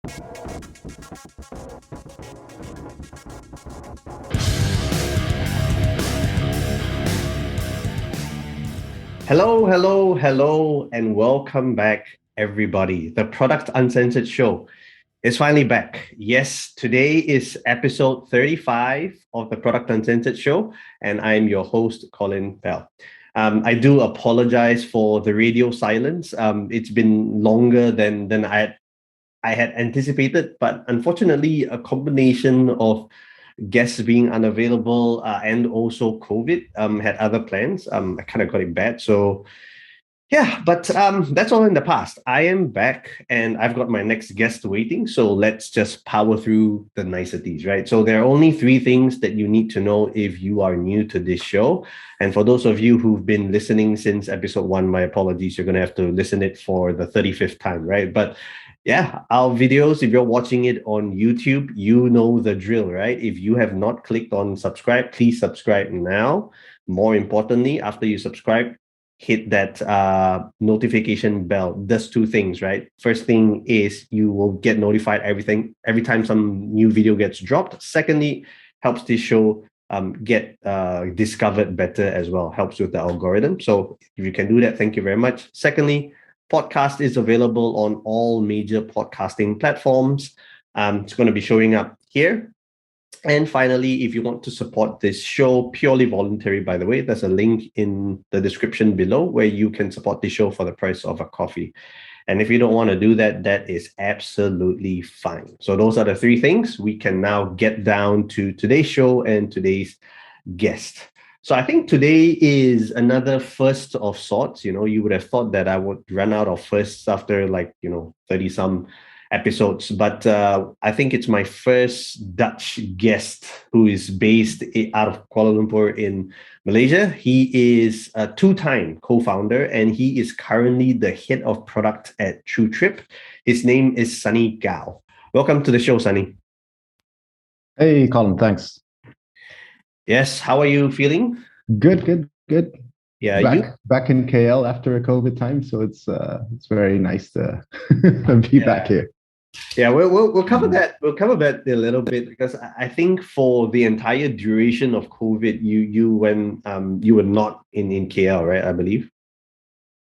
Hello, hello, hello, and welcome back, everybody. The Product Uncensored show is finally back. Yes, today is episode 35 of the Product Uncensored show, and I'm your host, Colin Pal. I do apologize for the radio silence. It's been longer than I had anticipated, but unfortunately, a combination of guests being unavailable and also COVID had other plans. I kind of got it bad. So yeah, but that's all in the past. I am back and I've got my next guest waiting. So let's just power through the niceties, right? So there are only three things that you need to know if you are new to this show. And for those of you who've been listening since episode one, my apologies. You're going to have to listen it for the 35th time, right? But yeah, our videos, if you're watching it on YouTube, you know the drill, right? If you have not clicked on subscribe, please subscribe now. More importantly, after you subscribe, hit that notification bell. Does two things, right? First thing is you will get notified every time some new video gets dropped. Secondly, helps this show get discovered better as well. Helps with the algorithm. So if you can do that, thank you very much. Secondly, podcast is available on all major podcasting platforms. It's going to be showing up here. And finally, if you want to support this show, purely voluntary, by the way, there's a link in the description below where you can support the show for the price of a coffee. And if you don't want to do that, that is absolutely fine. So those are the three things. We can now get down to today's show and today's guest. So I think today is another first of sorts. You know, you would have thought that I would run out of firsts after 30 some episodes, but I think it's my first Dutch guest who is based out of Kuala Lumpur in Malaysia. He is a two-time co-founder and he is currently the head of product at TruTrip. His name is Sani Gouw. Welcome to the show, Sani. Hey, Colin, thanks. Yes, how are you feeling? Good. Yeah, back in KL after a COVID time, so it's very nice to be back here. Yeah, we'll cover that. We'll cover that a little bit because I think for the entire duration of COVID, you were not in KL, right? I believe.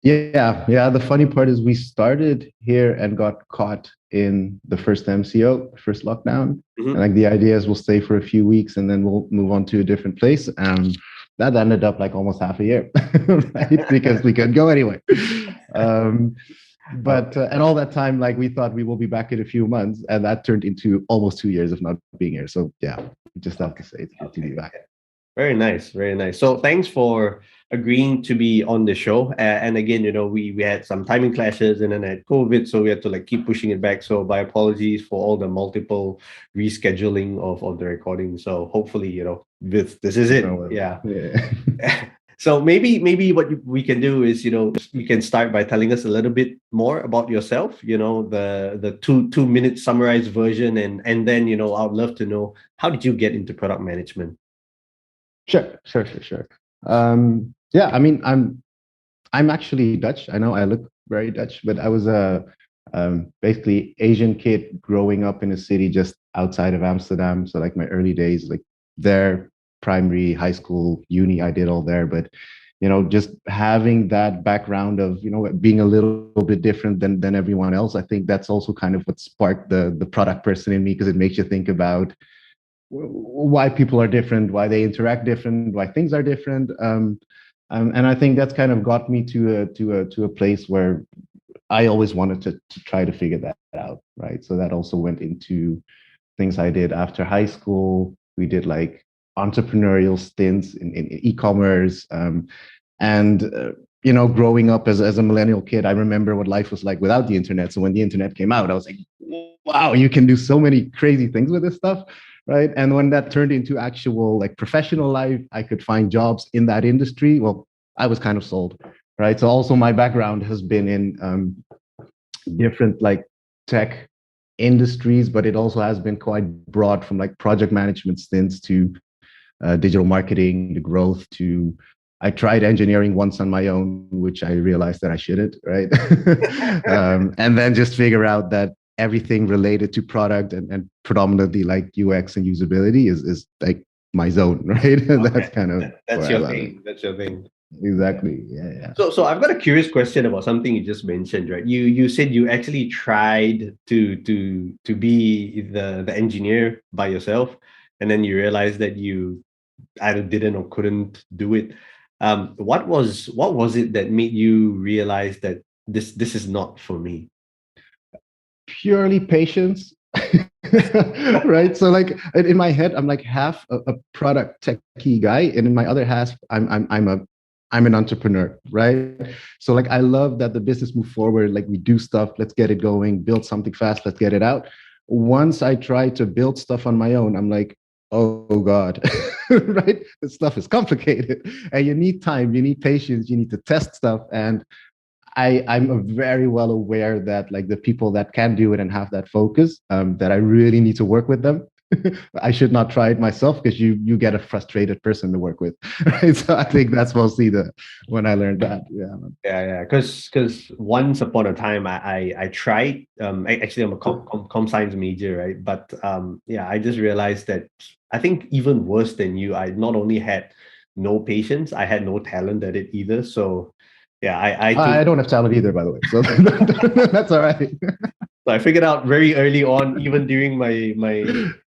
Yeah. The funny part is we started here and got caught in the first MCO, first lockdown. Mm-hmm. And like the idea is we'll stay for a few weeks and then we'll move on to a different place. That ended up like almost half a year, right? Because we couldn't go anyway. But and all that time, like we thought we will be back in a few months, and that turned into almost 2 years of not being here. So yeah, just have to say it's good to be back. Very nice, very nice. So thanks for agreeing to be on the show. And again, we had some timing clashes and then had COVID, so we had to keep pushing it back. So my apologies for all the multiple rescheduling of the recording. So hopefully, this is it. Yeah. So maybe what we can do is, you can start by telling us a little bit more about yourself, the 2 minute summarized version. And then, I'd love to know, how did you get into product management? Sure. Yeah, I mean, I'm actually Dutch. I know I look very Dutch, but I was a basically Asian kid growing up in a city just outside of Amsterdam. So like my early days, like there, primary, high school, uni, I did all there. But just having that background of being a little bit different than everyone else, I think that's also kind of what sparked the product person in me, because it makes you think about why people are different, why they interact different, why things are different. And I think that's kind of got me to a place where I always wanted to try to figure that out, right? So that also went into things I did after high school. We did like entrepreneurial stints in e-commerce, growing up as a millennial kid, I remember what life was like without the internet. So when the internet came out, I was like, wow, you can do so many crazy things with this stuff. Right. And when that turned into actual like professional life, I could find jobs in that industry. Well, I was kind of sold. Right. So also my background has been in different like tech industries, but it also has been quite broad, from like project management stints to digital marketing, the growth to I tried engineering once on my own, which I realized that I shouldn't. Right. And then just figure out that everything related to product and predominantly like UX and usability is like my zone, right? That's Okay. kind of That's where I your love it. thing. That's your thing. Yeah. Exactly. Yeah, yeah. So I've got a curious question about something you just mentioned, right? You said you actually tried to be the engineer by yourself, and then you realized that you either didn't or couldn't do it. What was it that made you realize that this is not for me? Purely patience. Right. So like in my head, I'm like half a product techie guy, and in my other half, I'm an entrepreneur, right? So like I love that the business move forward, like we do stuff, let's get it going, build something fast, let's get it out. Once I try to build stuff on my own, I'm like, oh God, right? This stuff is complicated. And you need time, you need patience, you need to test stuff. And I'm very well aware that like the people that can do it and have that focus, that I really need to work with them. I should not try it myself because you get a frustrated person to work with, right? So I think that's mostly the when I learned that. Yeah. Yeah. Because once upon a time I tried. Actually, I'm a com science major, right? But yeah, I just realized that I think even worse than you, I not only had no patience, I had no talent at it either. So yeah, I I too. don't have talent either, by the way. So that's all right. So I figured out very early on, even during my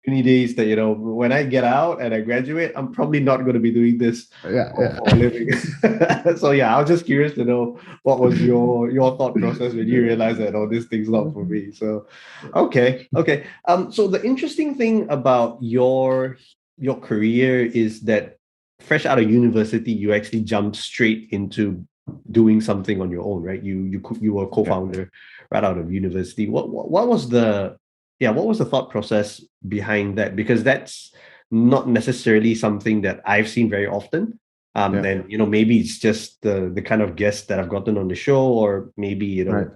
uni days, that when I get out and I graduate, I'm probably not going to be doing this Yeah, for a yeah. living. So yeah, I was just curious to know what was your thought process when you realized that this thing's not for me. So okay. So the interesting thing about your career is that fresh out of university, you actually jumped straight into doing something on your own, right? You were a Yeah. co-founder right out of university. What was the thought process behind that? Because that's not necessarily something that I've seen very often. Yeah. And maybe it's just the kind of guests that I've gotten on the show, or maybe Right.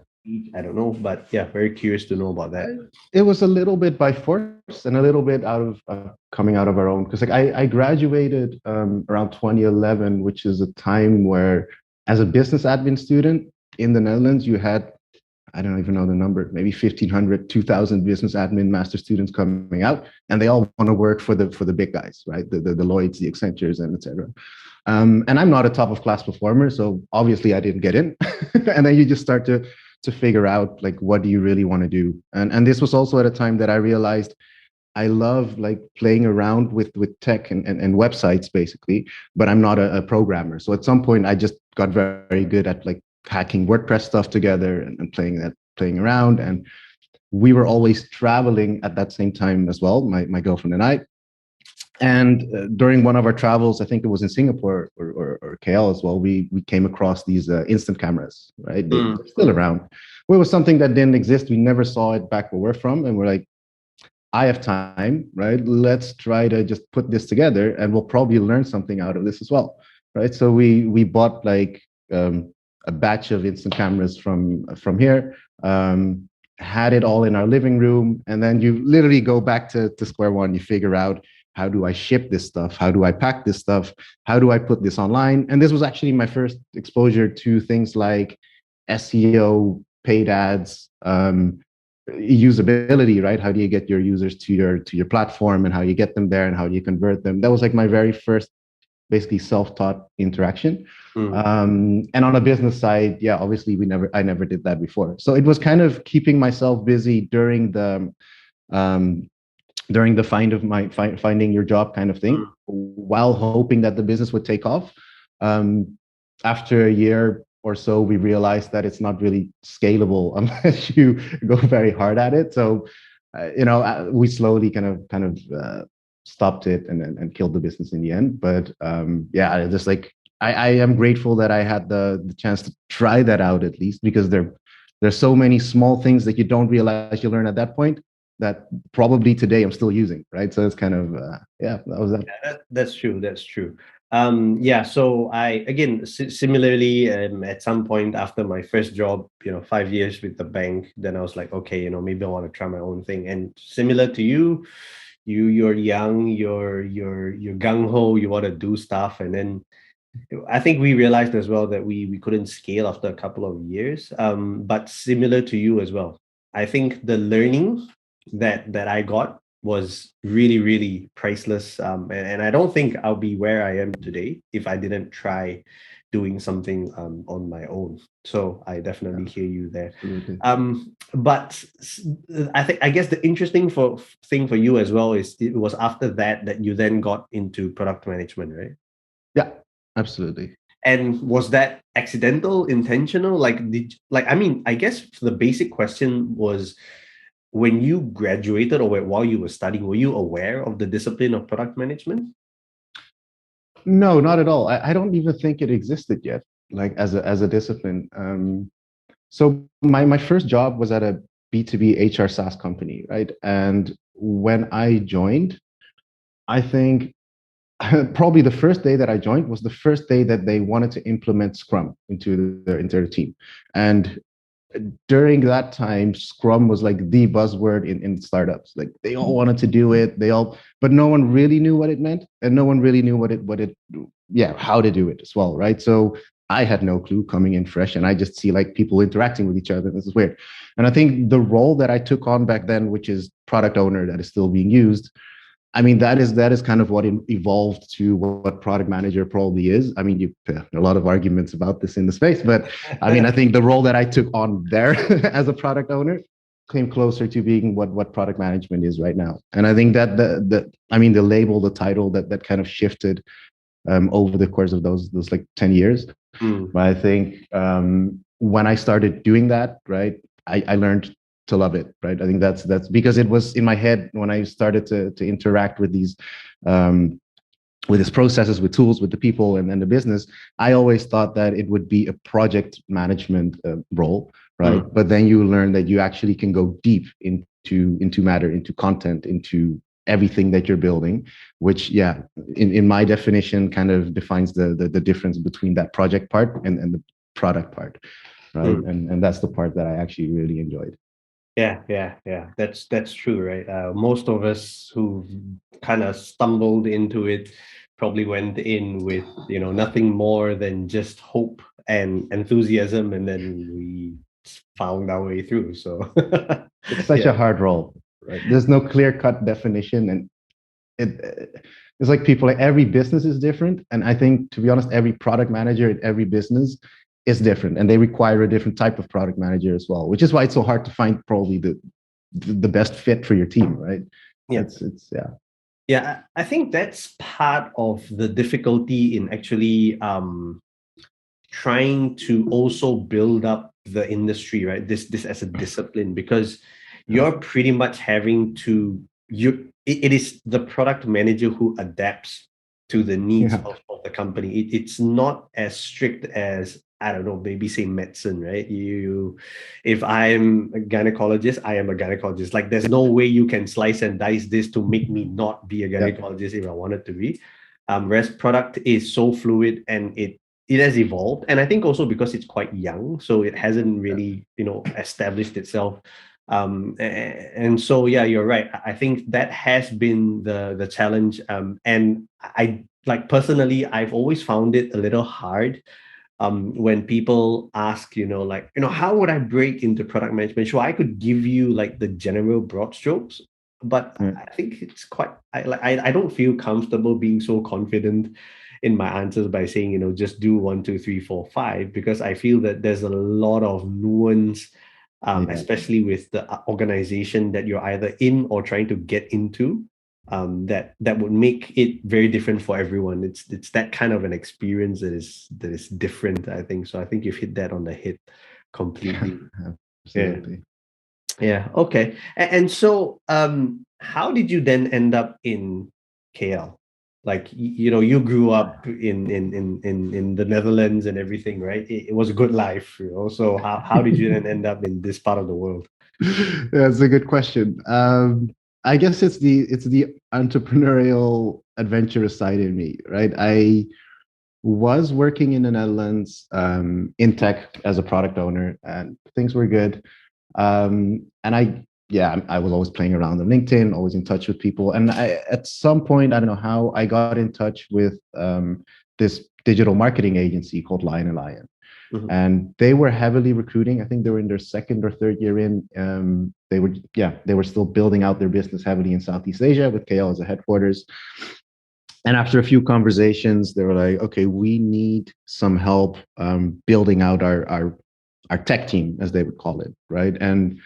I don't know. But yeah, very curious to know about that. It was a little bit by force and a little bit out of coming out of our own, because like I graduated around 2011, which is a time where as a business admin student in the Netherlands you had, I don't even know the number, maybe 1,500, 2,000 business admin master students coming out, and they all want to work for the big guys, right? The Lloyds, the Accentures, and etc. And I'm not a top of class performer, so obviously I didn't get in. And then you just start to figure out like what do you really want to do. And this was also at a time that I realized I love like playing around with tech and websites basically, but I'm not a programmer. So at some point I just got very good at like hacking WordPress stuff together and playing around. And we were always traveling at that same time as well, my girlfriend and I. And during one of our travels, I think it was in Singapore or KL as well, we came across these instant cameras, right? They're still around. Well, it was something that didn't exist. We never saw it back where we're from. And we're like, I have time, right? Let's try to just put this together and we'll probably learn something out of this as well, right? So we bought like a batch of instant cameras from here, had it all in our living room, and then you literally go back to square one. You figure out, how do I ship this stuff? How do I pack this stuff? How do I put this online? And this was actually my first exposure to things like SEO, paid ads, usability, right? How do you get your users to your platform, and how you get them there, and how do you convert them? That was like my very first basically self-taught interaction. Mm. And on a business side, yeah, obviously I never did that before. So it was kind of keeping myself busy um, during the finding your job kind of thing, Mm. while hoping that the business would take off. Um, After a year or so, we realized that it's not really scalable unless you go very hard at it. So, we slowly kind of stopped it and killed the business in the end. But yeah, just like I am grateful that I had the chance to try that out at least, because there's so many small things that you don't realize you learn at that point that probably today I'm still using, right? So it's kind of yeah, that was that. Yeah, that's true. That's true. Yeah. So I again similarly, at some point after my first job, 5 years with the bank, then I was like, okay, maybe I want to try my own thing. And similar to you, you're young, you're gung ho, you want to do stuff, and then I think we realized as well that we couldn't scale after a couple of years. But similar to you as well. I think the learning that I got was really, really priceless. And I don't think I'll be where I am today if I didn't try doing something on my own. So I Yeah, definitely hear you there. absolutely. But I guess the interesting thing for you as well is it was after that you then got into product management, right? Yeah, absolutely. And was that accidental, intentional? I mean, I guess the basic question was when you graduated or while you were studying, were you aware of the discipline of product management? No, not at all. I don't even think it existed yet, like as a discipline. So my first job was at a B2B HR SaaS company, right? And when I joined, I think probably the first day that I joined was the first day that they wanted to implement Scrum into their team. And during that time, Scrum was like the buzzword in startups. Like they all wanted to do it. But no one really knew what it meant, and no one really knew yeah, how to do it as well, right? So I had no clue coming in fresh, and I just see like people interacting with each other. This is weird. And I think the role that I took on back then, which is product owner, that is still being used, I mean, that is kind of what evolved to what product manager probably is. I mean, a lot of arguments about this in the space, but I mean, I think the role that I took on there as a product owner came closer to being what product management is right now. And I think that I mean, the label, the title, that kind of shifted over the course of those like 10 years. Mm, But I think when I started doing that, right, I learned to love it, right? I think that's because it was in my head when I started to interact um, with these processes, with tools, with the people, and the business. I always thought that it would be a project management role, right? mm, But then you learn that you actually can go deep into matter, into content, into everything that you're building, which yeah, in my definition kind of defines the difference between that project part and the product part, right? mm. And that's the part that I actually really enjoyed. Yeah. That's true, right? Most of us who kind of stumbled into it probably went in with, nothing more than just hope and enthusiasm, and then we found our way through. So, It's such yeah. a hard role, right? There's no clear cut definition, and it's like people, like every business is different, and I think, to be honest, every product manager in every business is different, and they require a different type of product manager as well, which is why it's so hard to find probably the best fit for your team, right? Yeah. It's yeah. Yeah, I think that's part of the difficulty in actually trying to also build up the industry, right? This as a discipline, because you're pretty much having to it is the product manager who adapts to the needs Yeah. of the company. It's not as strict as, I don't know, maybe say medicine, right? If I'm a gynecologist, I am a gynecologist. Like there's no way you can slice and dice this to make me not be a Yeah. gynecologist if I wanted to be. Whereas product is so fluid and it has evolved, and I think also because it's quite young, so it hasn't Yeah. really established itself. And so yeah, you're right. I think that has been the challenge. And I, like, personally, I've always found it a little hard when people ask, like, how would I break into product management? Sure, I could give you like the general broad strokes, but Yeah. I think it's quite, I don't feel comfortable being so confident in my answers by saying, just do 1, 2, 3, 4, 5, because I feel that there's a lot of nuance, Yeah. especially with the organization that you're either in or trying to get into, that would make it very different for everyone. It's that kind of an experience that is different, I think. So I think you've hit that on the head completely. Yeah. Absolutely. Yeah. Okay. And so how did you then end up in KL? Like you grew up in the Netherlands and everything, right? It was a good life, So how did you then end up in this part of the world? That's a good question. I guess it's the entrepreneurial adventurous side in me, right? I was working in the Netherlands in tech as a product owner, and things were good. And I was always playing around on LinkedIn, always in touch with people. And at some point, I don't know how, I got in touch with this digital marketing agency called Lion and Lion. Mhm. and they were heavily recruiting. I think they were in their second or third year in. They were still building out their business heavily in Southeast Asia with KL as a headquarters. And after a few conversations, they were like, okay, we need some help building out our tech team, as they would call it, right? And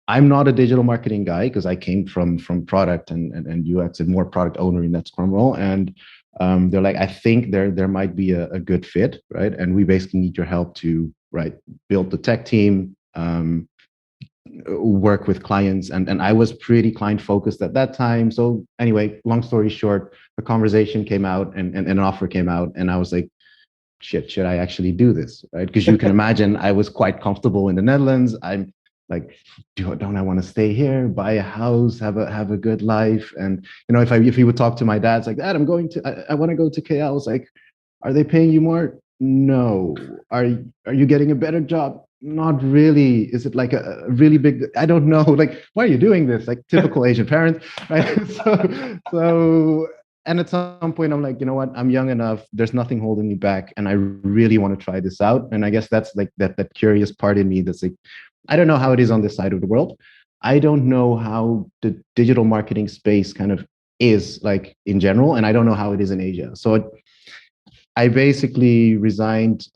I'm not a digital marketing guy because I came from product and UX and more product owner in that Scrum role. And they're like, I think there might be a good fit, right? And we basically need your help to build the tech team, work with clients, and I was pretty client focused at that time. So anyway, long story short, a conversation came out and an offer came out, and I was like, shit, should I actually do this? Right? Because you can imagine I was quite comfortable in the Netherlands. I'm like, don't I want to stay here, buy a house, have a good life? And if you would talk to my dad, it's like, Dad, I want to go to KL. It's like, are they paying you more? No. Are you getting a better job? Not really. Is it like a really big? I don't know. Like, why are you doing this? Like typical Asian parent, right? So and at some point I'm like, you know what, I'm young enough, there's nothing holding me back, and I really want to try this out. And I guess that's like that curious part in me that's like, I don't know how it is on this side of the world. I don't know how the digital marketing space kind of is like in general, and I don't know how it is in Asia. So I basically resigned.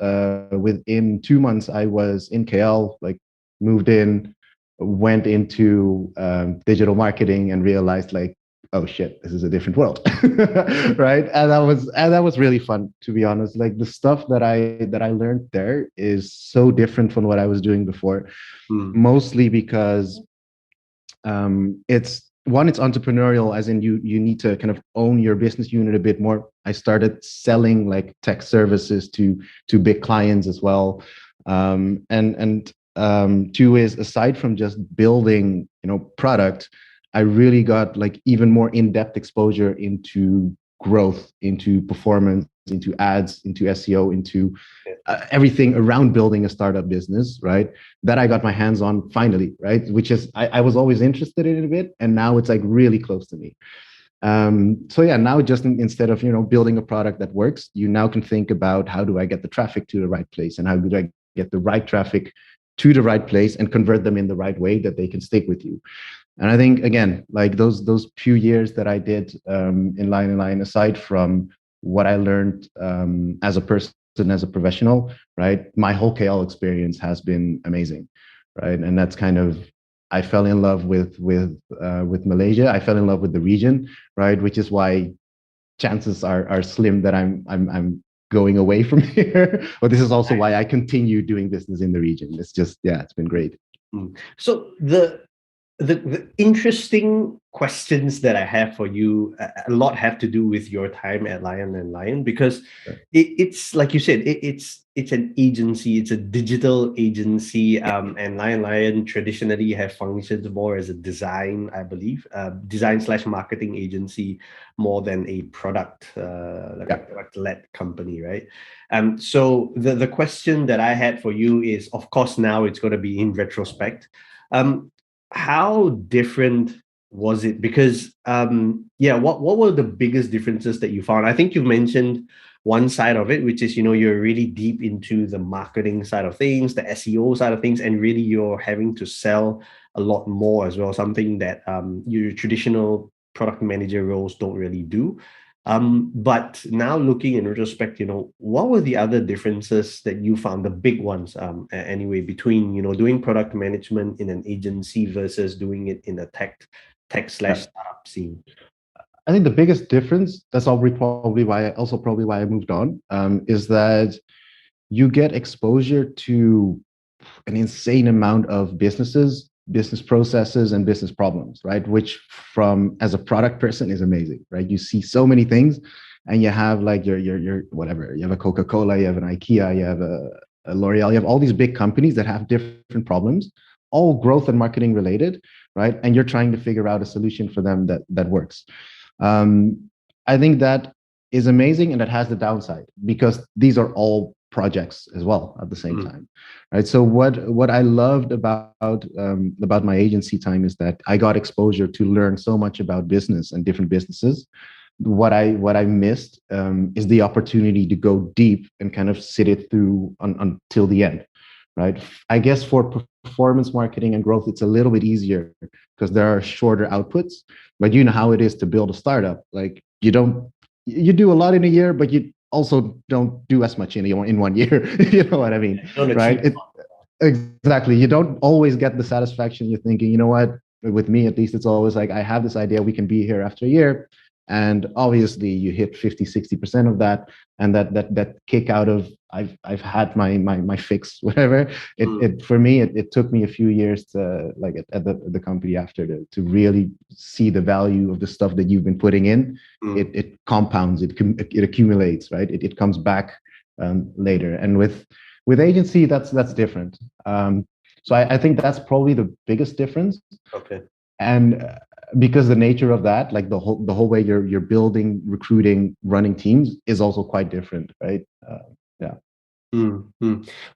Within 2 months I was in KL, like moved in, went into digital marketing, and realized like, oh shit, this is a different world. Right? And that was really fun, to be honest. Like the stuff that I learned there is so different from what I was doing before, Mm. mostly because it's entrepreneurial, as in you need to kind of own your business unit a bit more. I started selling like tech services to big clients as well. And two is, aside from just building product, I really got like even more in-depth exposure into growth, into performance, into ads, into SEO, into everything around building a startup business, right? That I got my hands on finally, right? Which is, I was always interested in it a bit, and now it's like really close to me. So yeah, now just instead of building a product that works, you now can think about, how do I get the traffic to the right place, and how do I get the right traffic to the right place and convert them in the right way that they can stick with you. And I think, again, like those few years that I did in line, aside from what I learned as a person, as a professional, right, my whole KL experience has been amazing, right? And that's kind of, I fell in love with Malaysia. I fell in love with the region, right? Which is why chances are slim that I'm going away from here. But this is also why I continue doing business in the region. It's just, yeah, it's been great. So the interesting questions that I have for you, a lot have to do with your time at Lion and Lion, because it's like you said, it's an agency, it's a digital agency, and Lion traditionally have functioned more as a design, I believe, design/marketing agency more than a product, a product-led company, right? So the question that I had for you is, of course, now it's going to be in retrospect. How different was it? Because what were the biggest differences that you found? I think you've mentioned one side of it, which is you're really deep into the marketing side of things, the SEO side of things, and really you're having to sell a lot more as well, something that your traditional product manager roles don't really do. But now looking in retrospect, what were the other differences that you found, the big ones, anyway, between, doing product management in an agency versus doing it in a tech/startup scene? I think the biggest difference, that's probably why I moved on, is that you get exposure to an insane amount of businesses, business processes, and business problems, right? Which, from as a product person, is amazing, right? You see so many things, and you have like your whatever. You have a Coca-Cola, you have an IKEA, you have a L'Oreal, you have all these big companies that have different problems, all growth and marketing related, right? And you're trying to figure out a solution for them that works. I think that is amazing, and that has the downside, because these are all projects as well at the same time, right? So what I loved about my agency time is that I got exposure to learn so much about business and different businesses, what I missed is the opportunity to go deep and kind of sit it through until the end, right? I guess for performance marketing and growth, it's a little bit easier because there are shorter outputs. But you know how it is to build a startup. Like you do a lot in a year, but you also don't do as much in 1 year. You know what I mean, Don't right? achieve. Exactly. You don't always get the satisfaction. You're thinking, you know what? With me, at least, it's always like, I have this idea, we can be here after a year. And obviously you hit 50, 60% of that. And that kick out of I've had my fix, whatever. It for me, it took me a few years to like at the company after to really see the value of the stuff that you've been putting in. It compounds, it accumulates, right? It comes back later. And with agency, that's different. So I think that's probably the biggest difference. Okay. And because the nature of that, like the whole way you're building, recruiting, running teams is also quite different, right? Yeah.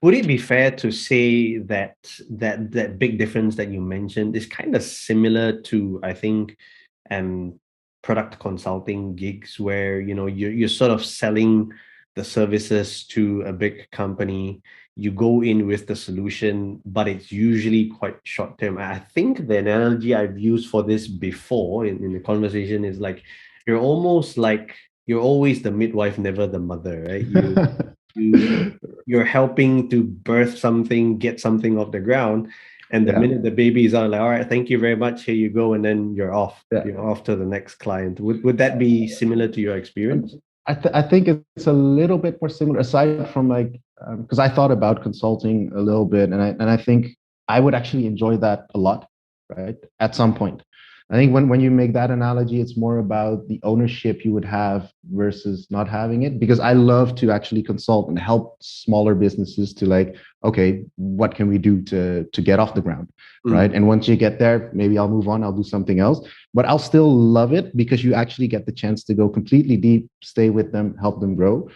Would it be fair to say that that big difference that you mentioned is kind of similar to, I think, product consulting gigs where you're sort of selling the services to a big company. You go in with the solution, but it's usually quite short term. I think the analogy I've used for this before in the conversation is like you're always the midwife, never the mother, right? You're helping to birth something, get something off the ground, and the minute the baby is out, like, all right, thank you very much, here you go, and then you're off. Yeah. You're off to the next client. Would that be similar to your experience? I think it's a little bit more similar, aside from like because I thought about consulting a little bit, and I think I would actually enjoy that a lot, right? At some point, I think when you make that analogy, it's more about the ownership you would have versus not having it. Because I love to actually consult and help smaller businesses to like, okay, what can we do to get off the ground, right? And once you get there, maybe I'll move on, I'll do something else, but I'll still love it because you actually get the chance to go completely deep, stay with them, help them grow.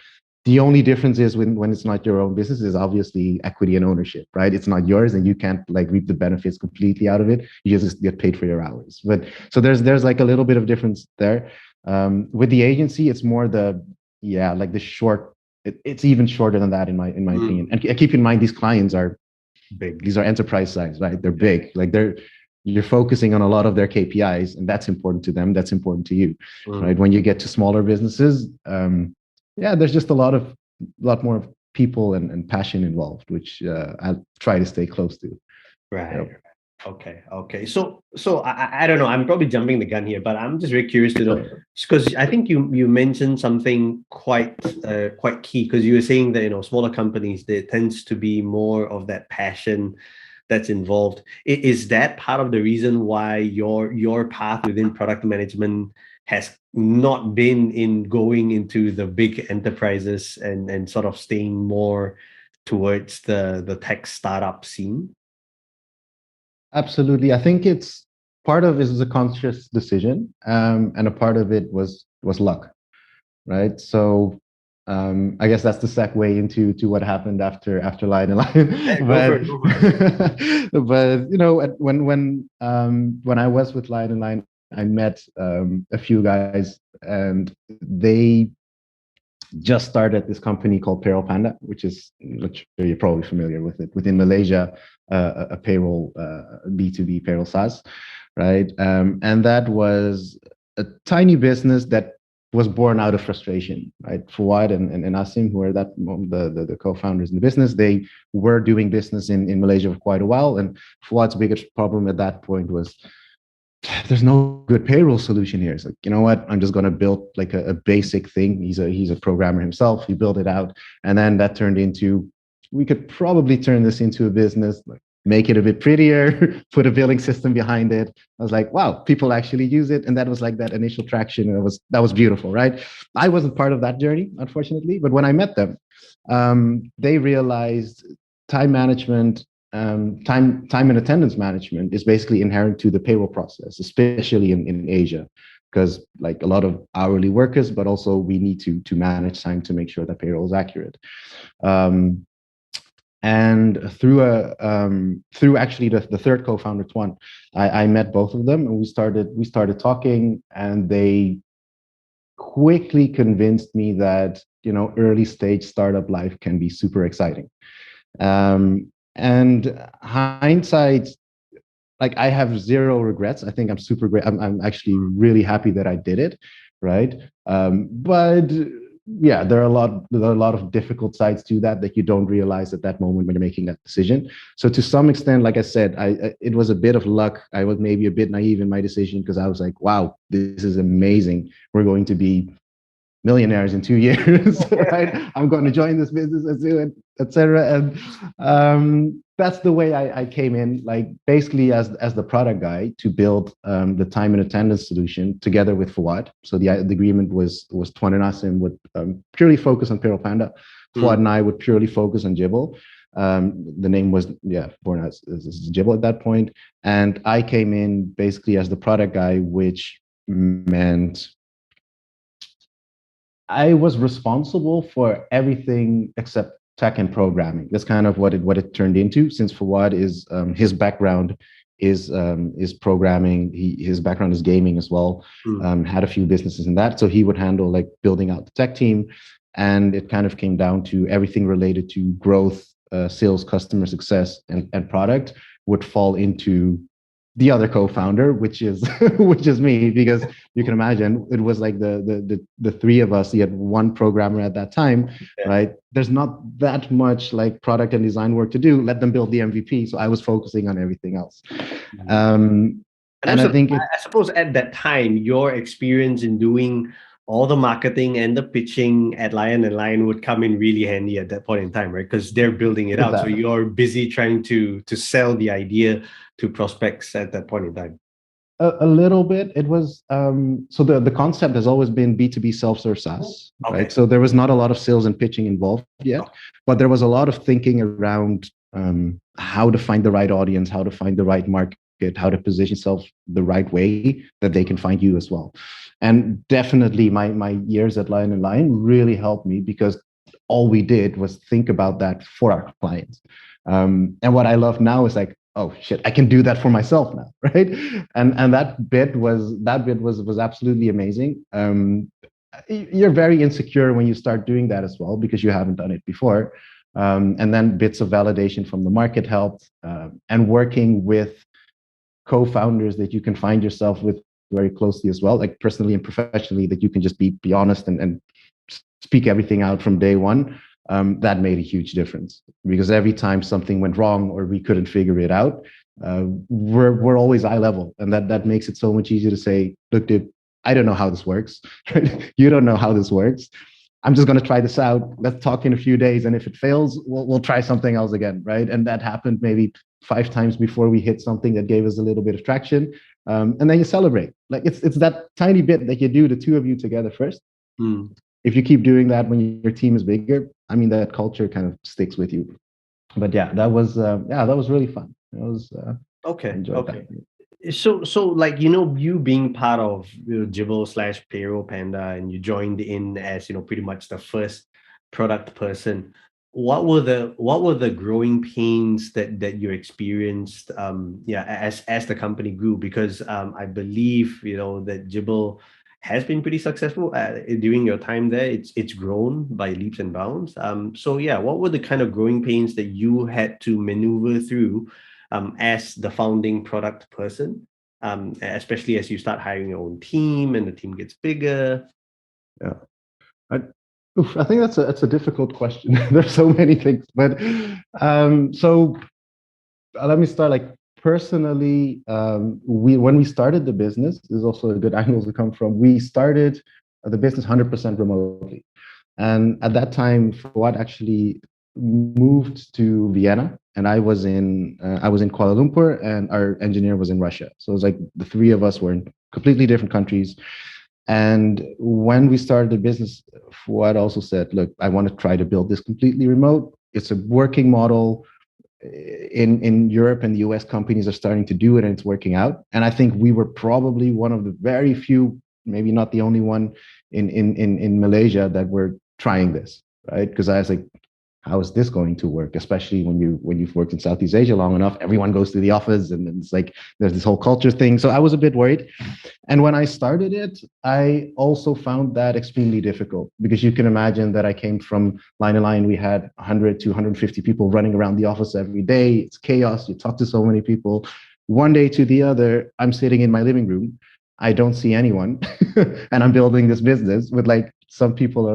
The only difference is when it's not your own business is obviously equity and ownership, right? It's not yours and you can't like reap the benefits completely out of it. You just get paid for your hours. But so there's like a little bit of difference there. With the agency, it's more like the short. It's even shorter than that in my opinion. And keep in mind, these clients are big. These are enterprise size, right? They're big. Like you're focusing on a lot of their KPIs, and that's important to them. That's important to you, right? When you get to smaller businesses, there's just a lot more people and passion involved, which I try to stay close to. Right. Yep. Okay. So I don't know. I'm probably jumping the gun here, but I'm just very curious to know because I think you mentioned something quite key, because you were saying that smaller companies, there tends to be more of that passion that's involved. Is that part of the reason why your path within product management has not been in going into the big enterprises and sort of staying more towards the tech startup scene? Absolutely. I think it's part of it is a conscious decision, and a part of it was luck, right? So I guess that's the segue into what happened after Lion and Lion. Go for it. But when I was with Lion and Lion, I met a few guys, and they just started this company called Payroll Panda, which you're probably familiar with it, within Malaysia, a payroll B2B payroll SaaS, right? And that was a tiny business that was born out of frustration, right? Fuad and Asim, who are the co-founders in the business, they were doing business in Malaysia for quite a while, and Fuad's biggest problem at that point was, there's no good payroll solution here. It's like, you know what? I'm just going to build like a basic thing. He's a programmer himself. He built it out, and then that turned into, we could probably turn this into a business, like make it a bit prettier, put a billing system behind it. I was like, wow, people actually use it, and that was like that initial traction. And that was beautiful, right? I wasn't part of that journey, unfortunately, but when I met them, they realized time management. Time and attendance management is basically inherent to the payroll process, especially in Asia, because like a lot of hourly workers, but also we need to manage time to make sure that payroll is accurate. And through actually the third co-founder, Tuan, I met both of them, and we started talking, and they quickly convinced me that, early stage startup life can be super exciting. And hindsight, like, I have zero regrets. I think I'm super great. I'm actually really happy that I did it, right? But yeah, there are a lot of difficult sides to that you don't realize at that moment when you're making that decision. So to some extent, like I said, it was a bit of luck. I was maybe a bit naive in my decision because I was like, wow, this is amazing. We're going to be millionaires in 2 years, right? I'm going to join this business and do it, etc. And that's the way I came in, like basically as the product guy to build the time and attendance solution together with Fawad. So the agreement was Tuan and Asim would purely focus on Payroll Panda. Fawad and I would purely focus on Jibble. The name was born as Jibble at that point, and I came in basically as the product guy, which meant I was responsible for everything except tech and programming. That's kind of what it turned into. Since Fawad is his background is programming. His background is gaming as well. Had a few businesses in that, so he would handle like building out the tech team, and it kind of came down to everything related to growth, sales, customer success, and product would fall into the other co-founder, which is which is me, because you can imagine it was like the three of us. You had one programmer at that time, right? There's not that much like product and design work to do. Let them build the MVP. So I was focusing on everything else. And also, I suppose at that time, your experience in doing all the marketing and the pitching at Lion and Lion would come in really handy at that point in time, right? Because they're building it out. So you're busy trying to sell the idea to prospects at that point in time. A little bit. It was so the concept has always been B2B self-serve SaaS, right? So there was not a lot of sales and pitching involved yet, but there was a lot of thinking around how to find the right audience, how to find the right market, how to position yourself the right way that they can find you as well. And definitely my years at Lion and Lion really helped me, because all we did was think about that for our clients. And what I love now is like, oh shit, I can do that for myself now, right? And that bit was absolutely amazing. You're very insecure when you start doing that as well, because you haven't done it before. And then bits of validation from the market helped, and working with co-founders that you can find yourself with very closely as well, like personally and professionally, that you can just be honest and speak everything out from day one. That made a huge difference, because every time something went wrong or we couldn't figure it out, we're always eye level, and that makes it so much easier to say, look, dude, I don't know how this works. You don't know how this works. I'm just going to try this out. Let's talk in a few days, and if it fails, we'll try something else again, right? And that happened maybe 5 times before we hit something that gave us a little bit of traction, and then you celebrate. Like it's that tiny bit that you do, the two of you together first. If you keep doing that when your team is bigger, I mean, that culture kind of sticks with you. But yeah, that was really fun. It was okay. So like, you being part of Jibble / Payroll Panda, and you joined in as pretty much the first product person. What were the growing pains that you experienced as the company grew? Because I believe that Jibble has been pretty successful during your time there. It's grown by leaps and bounds. So yeah, what were the kind of growing pains that you had to maneuver through as the founding product person, especially as you start hiring your own team and the team gets bigger? Yeah, I think that's a difficult question. There's so many things, but so let me start. Like personally, when we started the business, this is also a good angle to come from. We started the business 100% remotely, and at that time, Fawad actually moved to Vienna, and I was in Kuala Lumpur, and our engineer was in Russia. So it was like the three of us were in completely different countries. And when we started the business, Fawad also said, look, I want to try to build this completely remote. It's a working model. In Europe and the US, companies are starting to do it, and it's working out. And I think we were probably one of the very few, maybe not the only one in Malaysia that were trying this, right? Because I was like, how is this going to work? Especially when you've worked in Southeast Asia long enough, everyone goes to the office, and it's like there's this whole culture thing. So I was a bit worried. And when I started it, I also found that extremely difficult because you can imagine that I came from line to line. We had 100 to 150 people running around the office every day. It's chaos. You talk to so many people. One day to the other, I'm sitting in my living room. I don't see anyone. And I'm building this business with like some people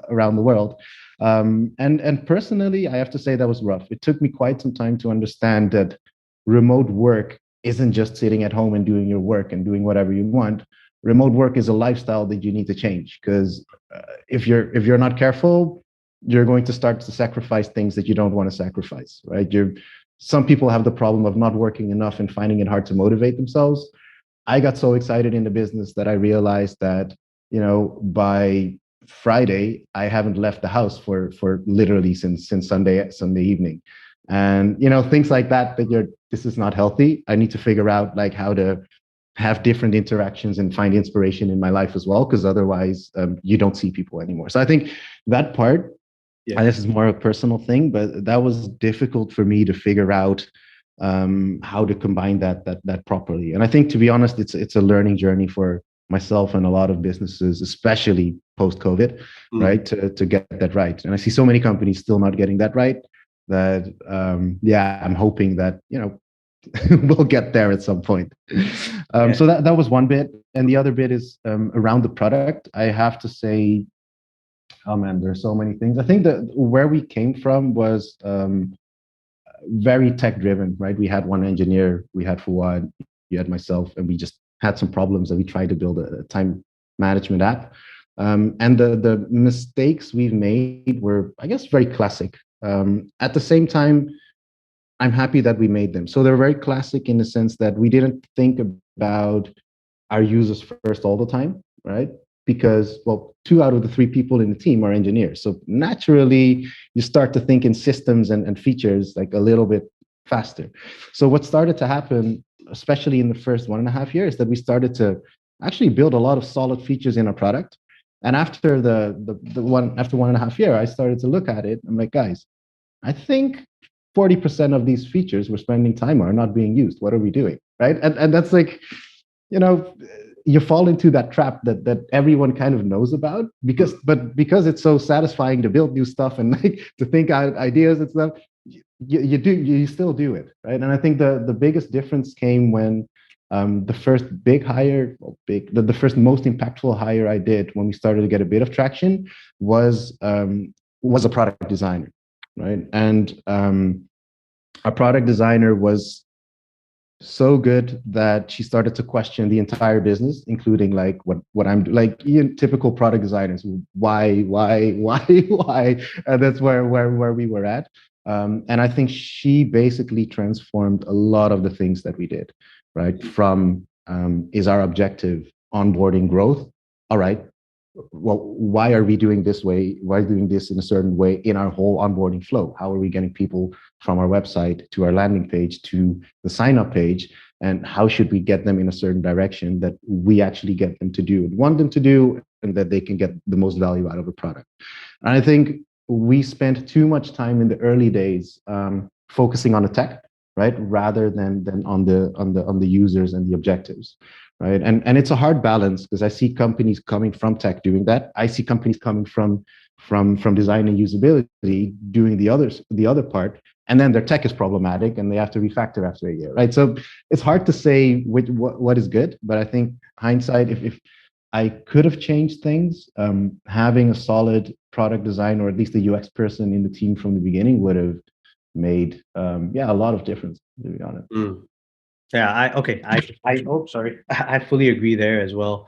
around the world. And personally, I have to say that was rough. It took me quite some time to understand that remote work isn't just sitting at home and doing your work and doing whatever you want. Remote work is a lifestyle that you need to change because if you're not careful, you're going to start to sacrifice things that you don't want to sacrifice, right? Some people have the problem of not working enough and finding it hard to motivate themselves. I got so excited in the business that I realized that, by Friday, I haven't left the house for literally since Sunday evening. And things like that this is not healthy. I need to figure out like how to have different interactions and find inspiration in my life as well, because otherwise you don't see people anymore. So I think that part, and this is more a personal thing, but that was difficult for me to figure out how to combine that properly. And I think, to be honest, it's a learning journey for myself and a lot of businesses, especially post COVID, right? To get that right. And I see so many companies still not getting that right. That I'm hoping that we'll get there at some point. So that was one bit, and the other bit is around the product. I have to say, oh man, there's so many things. I think that where we came from was very tech driven, right? We had one engineer, we had Fouad, you had myself, and we just had some problems that we tried to build a time management app. And the mistakes we've made were, I guess, very classic. At the same time, I'm happy that we made them. So they're very classic in the sense that we didn't think about our users first all the time, right? Because, well, 2 out of the 3 people in the team are engineers. So naturally, you start to think in systems and features like a little bit faster. So what started to happen, especially in the first 1.5 years, that we started to actually build a lot of solid features in our product. And after after 1.5 years, I started to look at it. I'm like, guys, I think 40% of these features we're spending time on are not being used. What are we doing? Right. And that's like, you fall into that trap that everyone kind of knows about because it's so satisfying to build new stuff and like to think out ideas and stuff, you still do it, right? And I think the biggest difference came when the first big hire, the first most impactful hire I did when we started to get a bit of traction was a product designer, right? And our product designer was so good that she started to question the entire business, including like what I'm like typical product designers. Why? And that's where we were at. And I think she basically transformed a lot of the things that we did, right? From is our objective onboarding growth? All right. Well, why are we doing this way? Why are we doing this in a certain way in our whole onboarding flow? How are we getting people from our website to our landing page to the sign up page? And how should we get them in a certain direction that we actually get them to do and want them to do, and that they can get the most value out of a product? And I think we spent too much time in the early days focusing on the tech, right, rather than on the users and the objectives. Right. And it's a hard balance because I see companies coming from tech doing that. I see companies coming from design and usability doing the other part, and then their tech is problematic and they have to refactor after a year. Right. So it's hard to say what is good, but I think hindsight, if I could have changed things, having a solid product design or at least a UX person in the team from the beginning would have made a lot of difference, to be honest. Yeah, sorry. I fully agree there as well.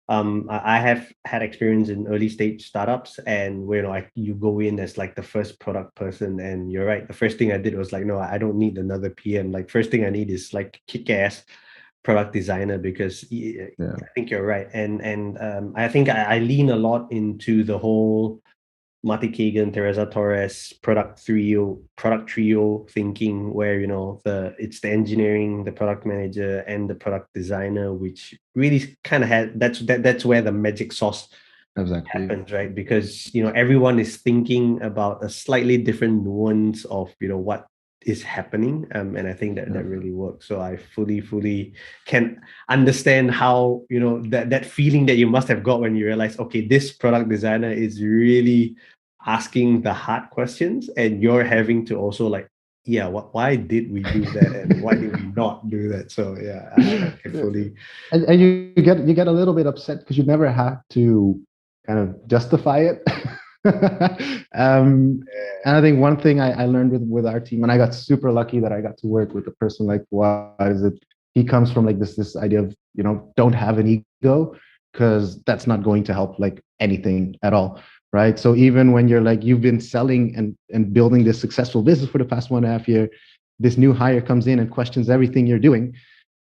I have had experience in early stage startups, and where like you go in as like the first product person, and you're right. The first thing I did was like, no, I don't need another PM. Like, first thing I need is like kick-ass product designer, because I think you're right. And I think I lean a lot into the whole Marty Kagan, Teresa Torres product trio thinking, where it's the engineering, the product manager, and the product designer, which really kind of had that's where the magic sauce happens, right? Because everyone is thinking about a slightly different nuance of what is happening, and I think that really works. So I fully can understand how, that feeling that you must have got when you realize, okay, this product designer is really asking the hard questions, and you're having to also like, yeah, why did we do that, and why did we not do that? So yeah, I can fully. And you get a little bit upset because you never have to kind of justify it. And I think one thing I learned with our team, and I got super lucky that I got to work with a person like Fuad, is that he comes from like this idea of, don't have an ego, because that's not going to help like anything at all. Right. So even when you're like, you've been selling and building this successful business for the past 1.5 years, this new hire comes in and questions everything you're doing.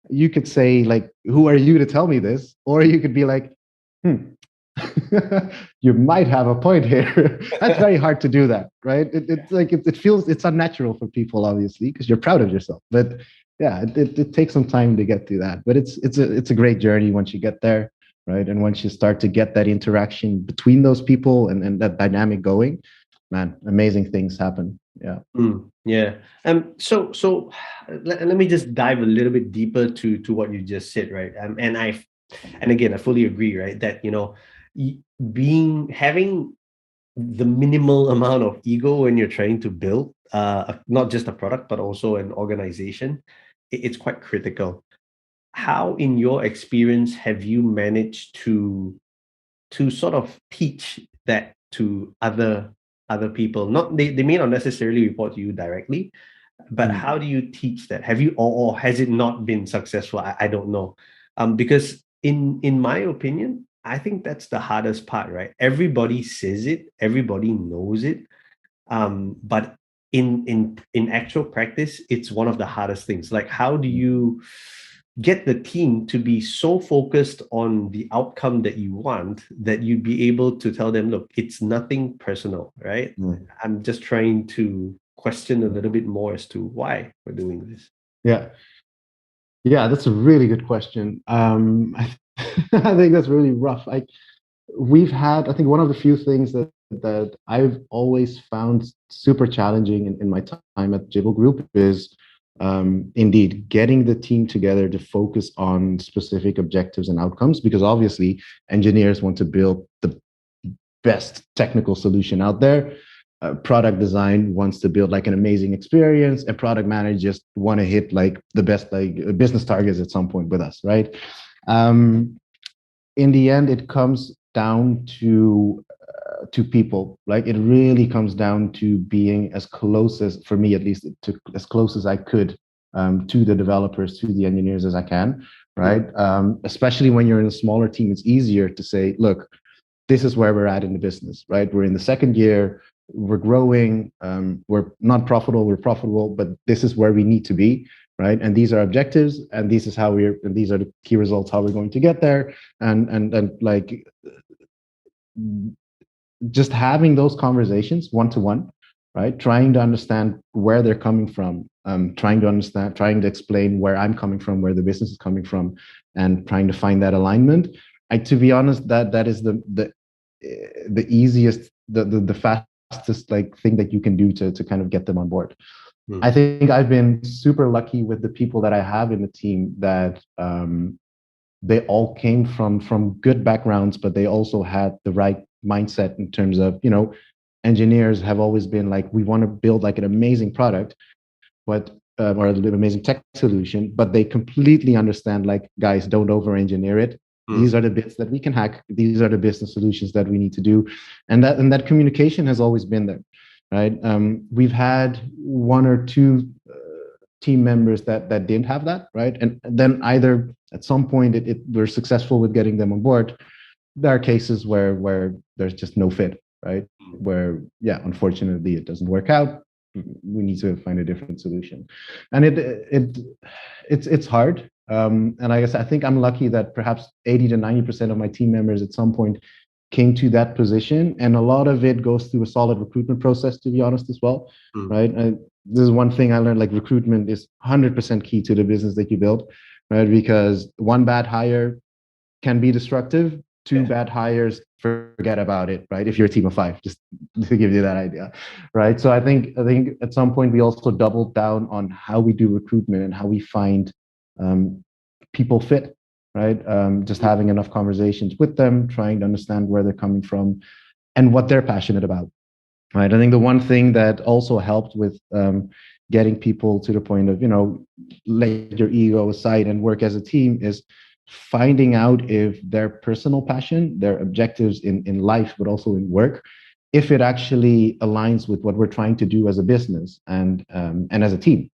You could say like, who are you to tell me this? Or you could be like, you might have a point here. That's very hard to do that, right? It's like it feels it's unnatural for people, obviously, because you're proud of yourself. But yeah, it takes some time to get through that. But it's a great journey once you get there, right? And once you start to get that interaction between those people and that dynamic going, man, amazing things happen. Yeah. Yeah. So let me just dive a little bit deeper to what you just said, right? And again, I fully agree, right? That having the minimal amount of ego when you're trying to build not just a product but also an organization, it's quite critical. How, in your experience, have you managed to sort of teach that to other people? Not they may not necessarily report to you directly, but how do you teach that? Have you, or has it not been successful? I don't know. Because in my opinion, I think that's the hardest part, right? Everybody says it, everybody knows it. But in actual practice, it's one of the hardest things. Like, how do you get the team to be so focused on the outcome that you want that you'd be able to tell them, look, it's nothing personal, right? I'm just trying to question a little bit more as to why we're doing this. Yeah, that's a really good question. I think that's really rough. I think one of the few things that I've always found super challenging in my time at Jibble Group is indeed getting the team together to focus on specific objectives and outcomes, because obviously engineers want to build the best technical solution out there. Product design wants to build like an amazing experience, and product managers just want to hit like the best like business targets at some point with us, right? In the end, it comes down to people. Like, it really comes down to being as close as, for me at least, as close as I could to the developers, to the engineers as I can, right? Especially when you're in a smaller team, it's easier to say, look, this is where we're at in the business, right? We're in the second year, we're growing, we're not profitable, we're profitable, but this is where we need to be, right? And these are objectives, and these are the key results, how we're going to get there. And like, just having those conversations one-to-one, right? Trying to understand where they're coming from, trying to explain where I'm coming from, where the business is coming from, and trying to find that alignment. To be honest, that is the easiest, the fastest like thing that you can do to kind of get them on board. I think I've been super lucky with the people that I have in the team, that they all came from good backgrounds, but they also had the right mindset in terms of, engineers have always been like, we want to build like an amazing product, but or an amazing tech solution, but they completely understand, like, guys, don't over engineer it. These are the bits that we can hack. These are the business solutions that we need to do. And that communication has always been there, right? We've had one or two team members that didn't have that, right? And then either at some point we're successful with getting them on board. There are cases where there's just no fit, right? Where, yeah, unfortunately it doesn't work out. We need to find a different solution. And it's hard. And I guess I think I'm lucky that perhaps 80 to 90% of my team members at some point came to that position. And a lot of it goes through a solid recruitment process, to be honest, as well, right? And this is one thing I learned, like, recruitment is 100% key to the business that you build, right? Because one bad hire can be destructive. two bad hires, forget about it, right? If you're a team of five, just to give you that idea, right? So I think at some point we also doubled down on how we do recruitment and how we find people fit, right? Just having enough conversations with them, trying to understand where they're coming from and what they're passionate about, right? I think the one thing that also helped with getting people to the point of, let your ego aside and work as a team is finding out if their personal passion, their objectives in life, but also in work, if it actually aligns with what we're trying to do as a business and as a team,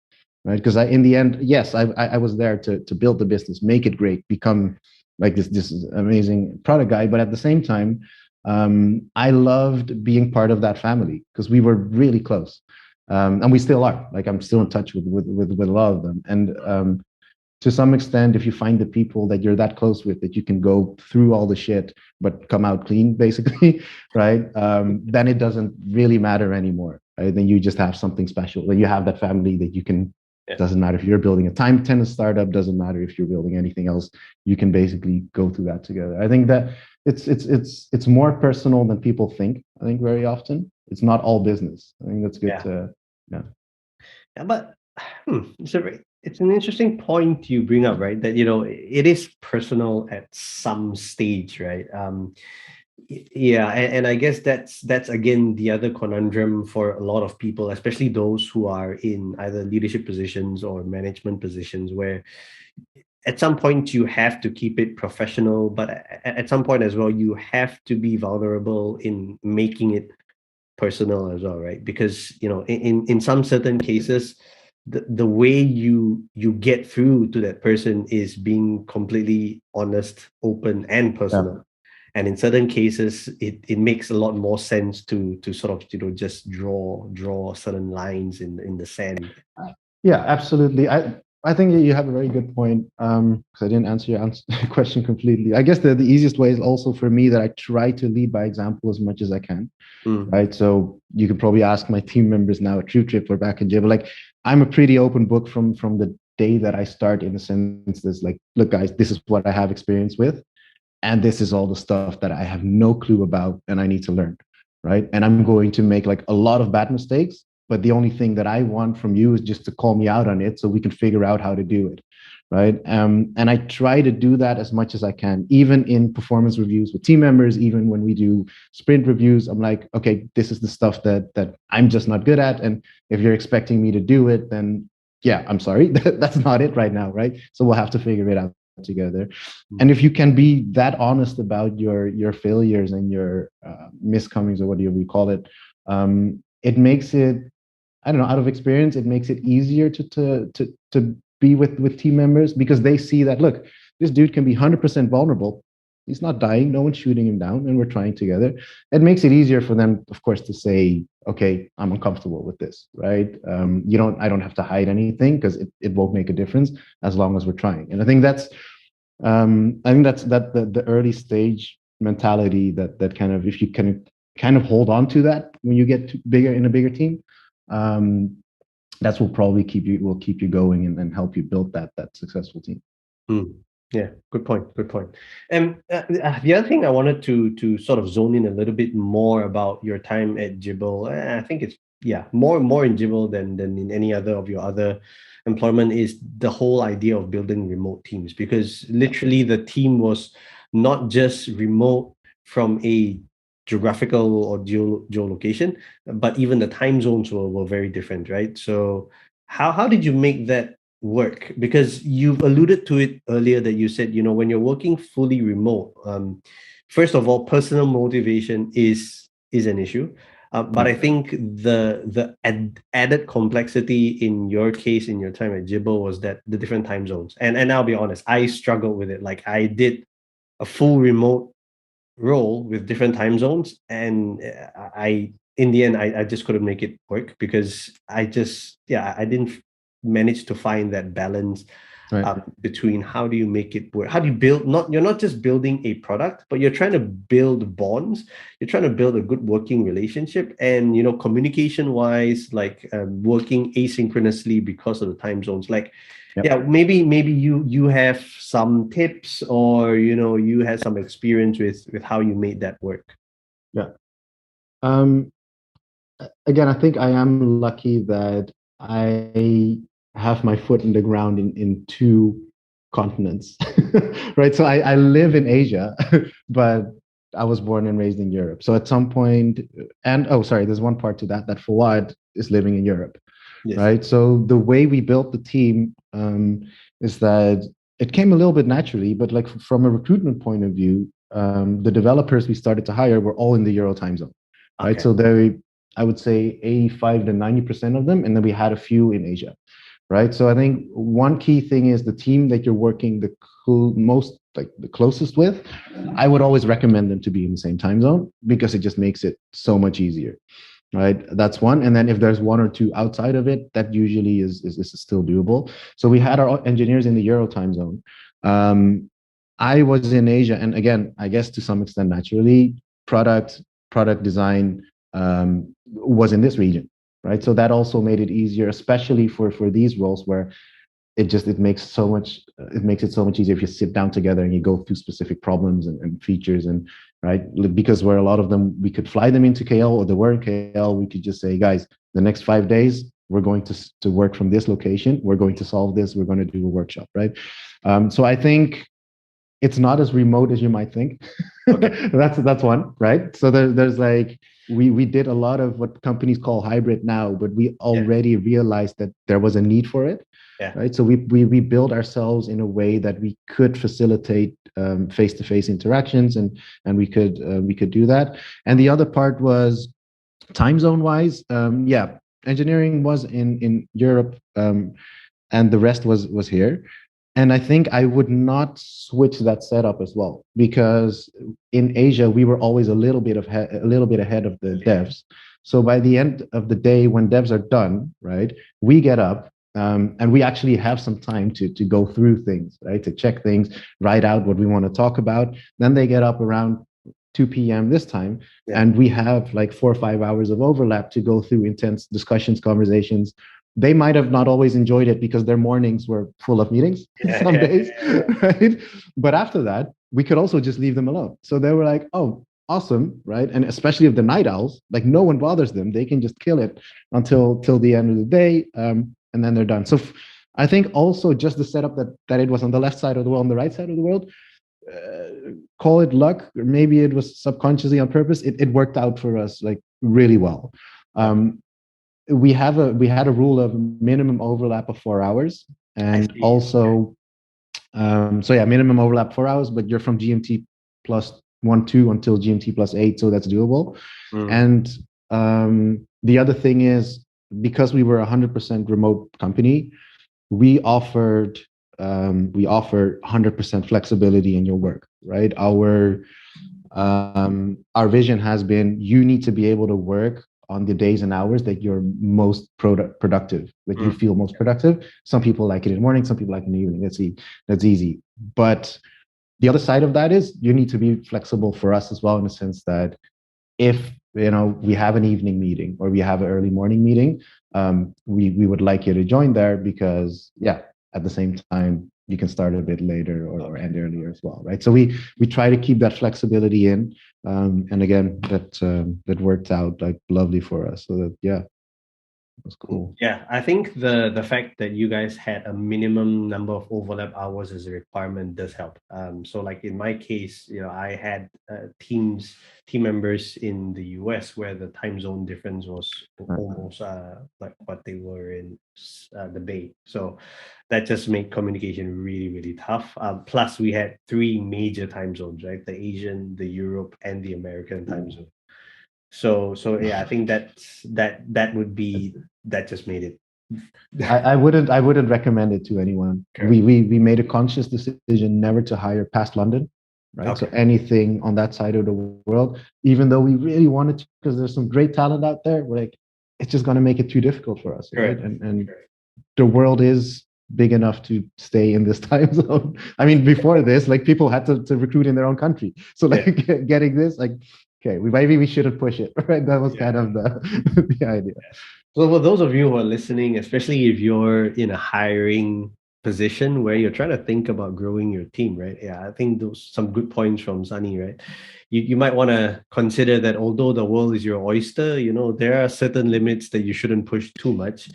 right? Because in the end, yes, I was there to build the business, make it great, become like this amazing product guy, but at the same time, I loved being part of that family because we were really close, and we still are. Like I'm still in touch with a lot of them, and to some extent, if you find the people that you're that close with that you can go through all the shit but come out clean, basically, right? Then it doesn't really matter anymore. Right? Then you just have something special. Then you have that family that you can. Doesn't matter if you're building a time tennis startup. Doesn't matter if you're building anything else. You can basically go through that together. I think that it's more personal than people think. I think very often it's not all business. I think that's good to but it's an interesting point you bring up, right? That it is personal at some stage, right? And I guess that's again the other conundrum for a lot of people, especially those who are in either leadership positions or management positions, where at some point you have to keep it professional, but at some point as well you have to be vulnerable in making it personal as well, right? Because in some certain cases, the way you get through to that person is being completely honest, open, and personal. And in certain cases, it makes a lot more sense to sort of just draw certain lines in the sand. Yeah, absolutely. I think you have a very good point. Because I didn't answer your question completely. I guess the easiest way is also for me that I try to lead by example as much as I can. Right. So you can probably ask my team members now at TruTrip or back in Jibble. Like I'm a pretty open book from the day that I start, in a sense. There's like, look, guys, this is what I have experience with. And this is all the stuff that I have no clue about and I need to learn. Right. And I'm going to make like a lot of bad mistakes. But the only thing that I want from you is just to call me out on it so we can figure out how to do it. Right. And I try to do that as much as I can, even in performance reviews with team members, even when we do sprint reviews. I'm like, okay, this is the stuff that I'm just not good at. And if you're expecting me to do it, then yeah, I'm sorry. That's not it right now. Right. So we'll have to figure it out together. And if you can be that honest about your failures and your miscomings, or whatever we call it, it makes it, I don't know, out of experience, it makes it easier to be with team members, because they see that, look, this dude can be 100% vulnerable. He's not dying. No one's shooting him down, and we're trying together. It makes it easier for them, of course, to say, okay, I'm uncomfortable with this, right? I don't have to hide anything, because it won't make a difference as long as we're trying. And I think that's the early stage mentality that kind of, if you can kind of hold on to that when you get bigger in a bigger team, that's will probably keep you going and help you build that successful team. Yeah, good point. And the other thing I wanted to sort of zone in a little bit more about your time at Jibble, I think it's more in Jibble than in any other of your other employment, is the whole idea of building remote teams, because literally the team was not just remote from a geographical or geolocation, but even the time zones were very different, right? So how did you make that work? Because you've alluded to it earlier, that you said, when you're working fully remote, first of all, personal motivation is an issue. But I think the added complexity in your case, in your time at Jibble, was that the different time zones. And I'll be honest, I struggled with it. Like I did a full remote role with different time zones, and I in the end I just couldn't make it work, because I didn't manage to find that balance, right. Between how do you make it work, how do you build, you're not just building a product, but you're trying to build bonds, you're trying to build a good working relationship, and communication wise, like working asynchronously because of the time zones. Like Yeah, maybe you have some tips, or you had some experience with how you made that work. Yeah. Um, Again, I think I am lucky that I have my foot in the ground in two continents, right? So I live in Asia, but I was born and raised in Europe. So at some point, and oh, sorry, there's one part to that, that Fawad is living in Europe, Yes. right? So the way we built the team is that it came a little bit naturally, but like from a recruitment point of view, the developers we started to hire were all in the Euro time zone, right? Okay. So they, I would say 85 to 90% of them, and then we had a few in Asia, right? So I think one key thing is the team that you're working the most, like the closest with. I would always recommend them to be in the same time zone because it just makes it so much easier, right? That's one. And then if there's one or two outside of it, that usually is still doable. So we had our engineers in the Euro time zone. I was in Asia, and again, I guess to some extent naturally, product product design was in this region, right? So that also made it easier, especially for these roles where it makes so much it makes it so much easier if you sit down together and you go through specific problems and features, and right, because where a lot of them we could fly them into KL, or they were in KL, we could just say, guys, the next 5 days we're going to work from this location, we're going to solve this, we're going to do a workshop, right? So I think it's not as remote as you might think. Okay. That's one, right? So there's like we did a lot of what companies call hybrid now, but we Yeah. already realized that there was a need for it, Yeah. right? So we build ourselves in a way that we could facilitate face-to-face interactions, and we could do that. And the other part was time zone wise, yeah, engineering was in Europe, and the rest was here. And I think I would not switch that setup as well, because in Asia we were always a little bit ahead of the devs. So by the end of the day, when devs are done, right, we get up, and we actually have some time to go through things, right, to check things, write out what we want to talk about. Then they get up around 2 p.m. this time, Yeah. and we have like 4 or 5 hours of overlap to go through intense discussions, conversations. They might have not always enjoyed it because their mornings were full of meetings Yeah. some Yeah. days, right? But after that, we could also just leave them alone. So they were like, oh, awesome, right? And especially if the night owls, like no one bothers them, they can just kill it until till the end of the day, and then they're done. So I think also just the setup that it was on the left side of the world, on the right side of the world, call it luck, or maybe it was subconsciously on purpose. It worked out for us like really well. Okay. We had a rule of minimum overlap of 4 hours, I and see. also so yeah, minimum overlap 4 hours, but you're from GMT plus 1 2 until GMT plus 8, so that's doable. Mm. And the other thing is, because we were 100% remote company, we offer 100% flexibility in your work, right? Our vision has been, you need to be able to work on the days and hours that you're most productive, that you Mm. feel most productive. Some people like it in the morning, some people like it in the evening. That's easy. But the other side of that is you need to be flexible for us as well, in the sense that if we have an evening meeting or we have an early morning meeting, we would like you to join there, because yeah, at the same time you can start a bit later, or end earlier as well, right? So we try to keep that flexibility in, and again, that worked out like lovely for us. So that, yeah, it was cool. Yeah, I think the fact that you guys had a minimum number of overlap hours as a requirement does help. So like in my case, I had team members in the US where the time zone difference was almost like what they were in the Bay. So that just made communication really, really tough. Plus, we had three major time zones, right? The Asian, the Europe, and the American time zone. So yeah, I think that would be that just made it. I wouldn't recommend it to anyone. Correct. We made a conscious decision never to hire past London, right? So Okay. anything on that side of the world, even though we really wanted to, because there's some great talent out there, we're like, it's just going to make it too difficult for us, right? Correct. And the world is big enough to stay in this time zone. I mean, before this, like people had to recruit in their own country. So Yeah. like getting this, like, okay, maybe we shouldn't push it, right? That was kind of the idea. So for those of you who are listening, especially if you're in a hiring position where you're trying to think about growing your team, right? Yeah, I think those some good points from Sunny, right? You might want to consider that although the world is your oyster, there are certain limits that you shouldn't push too much,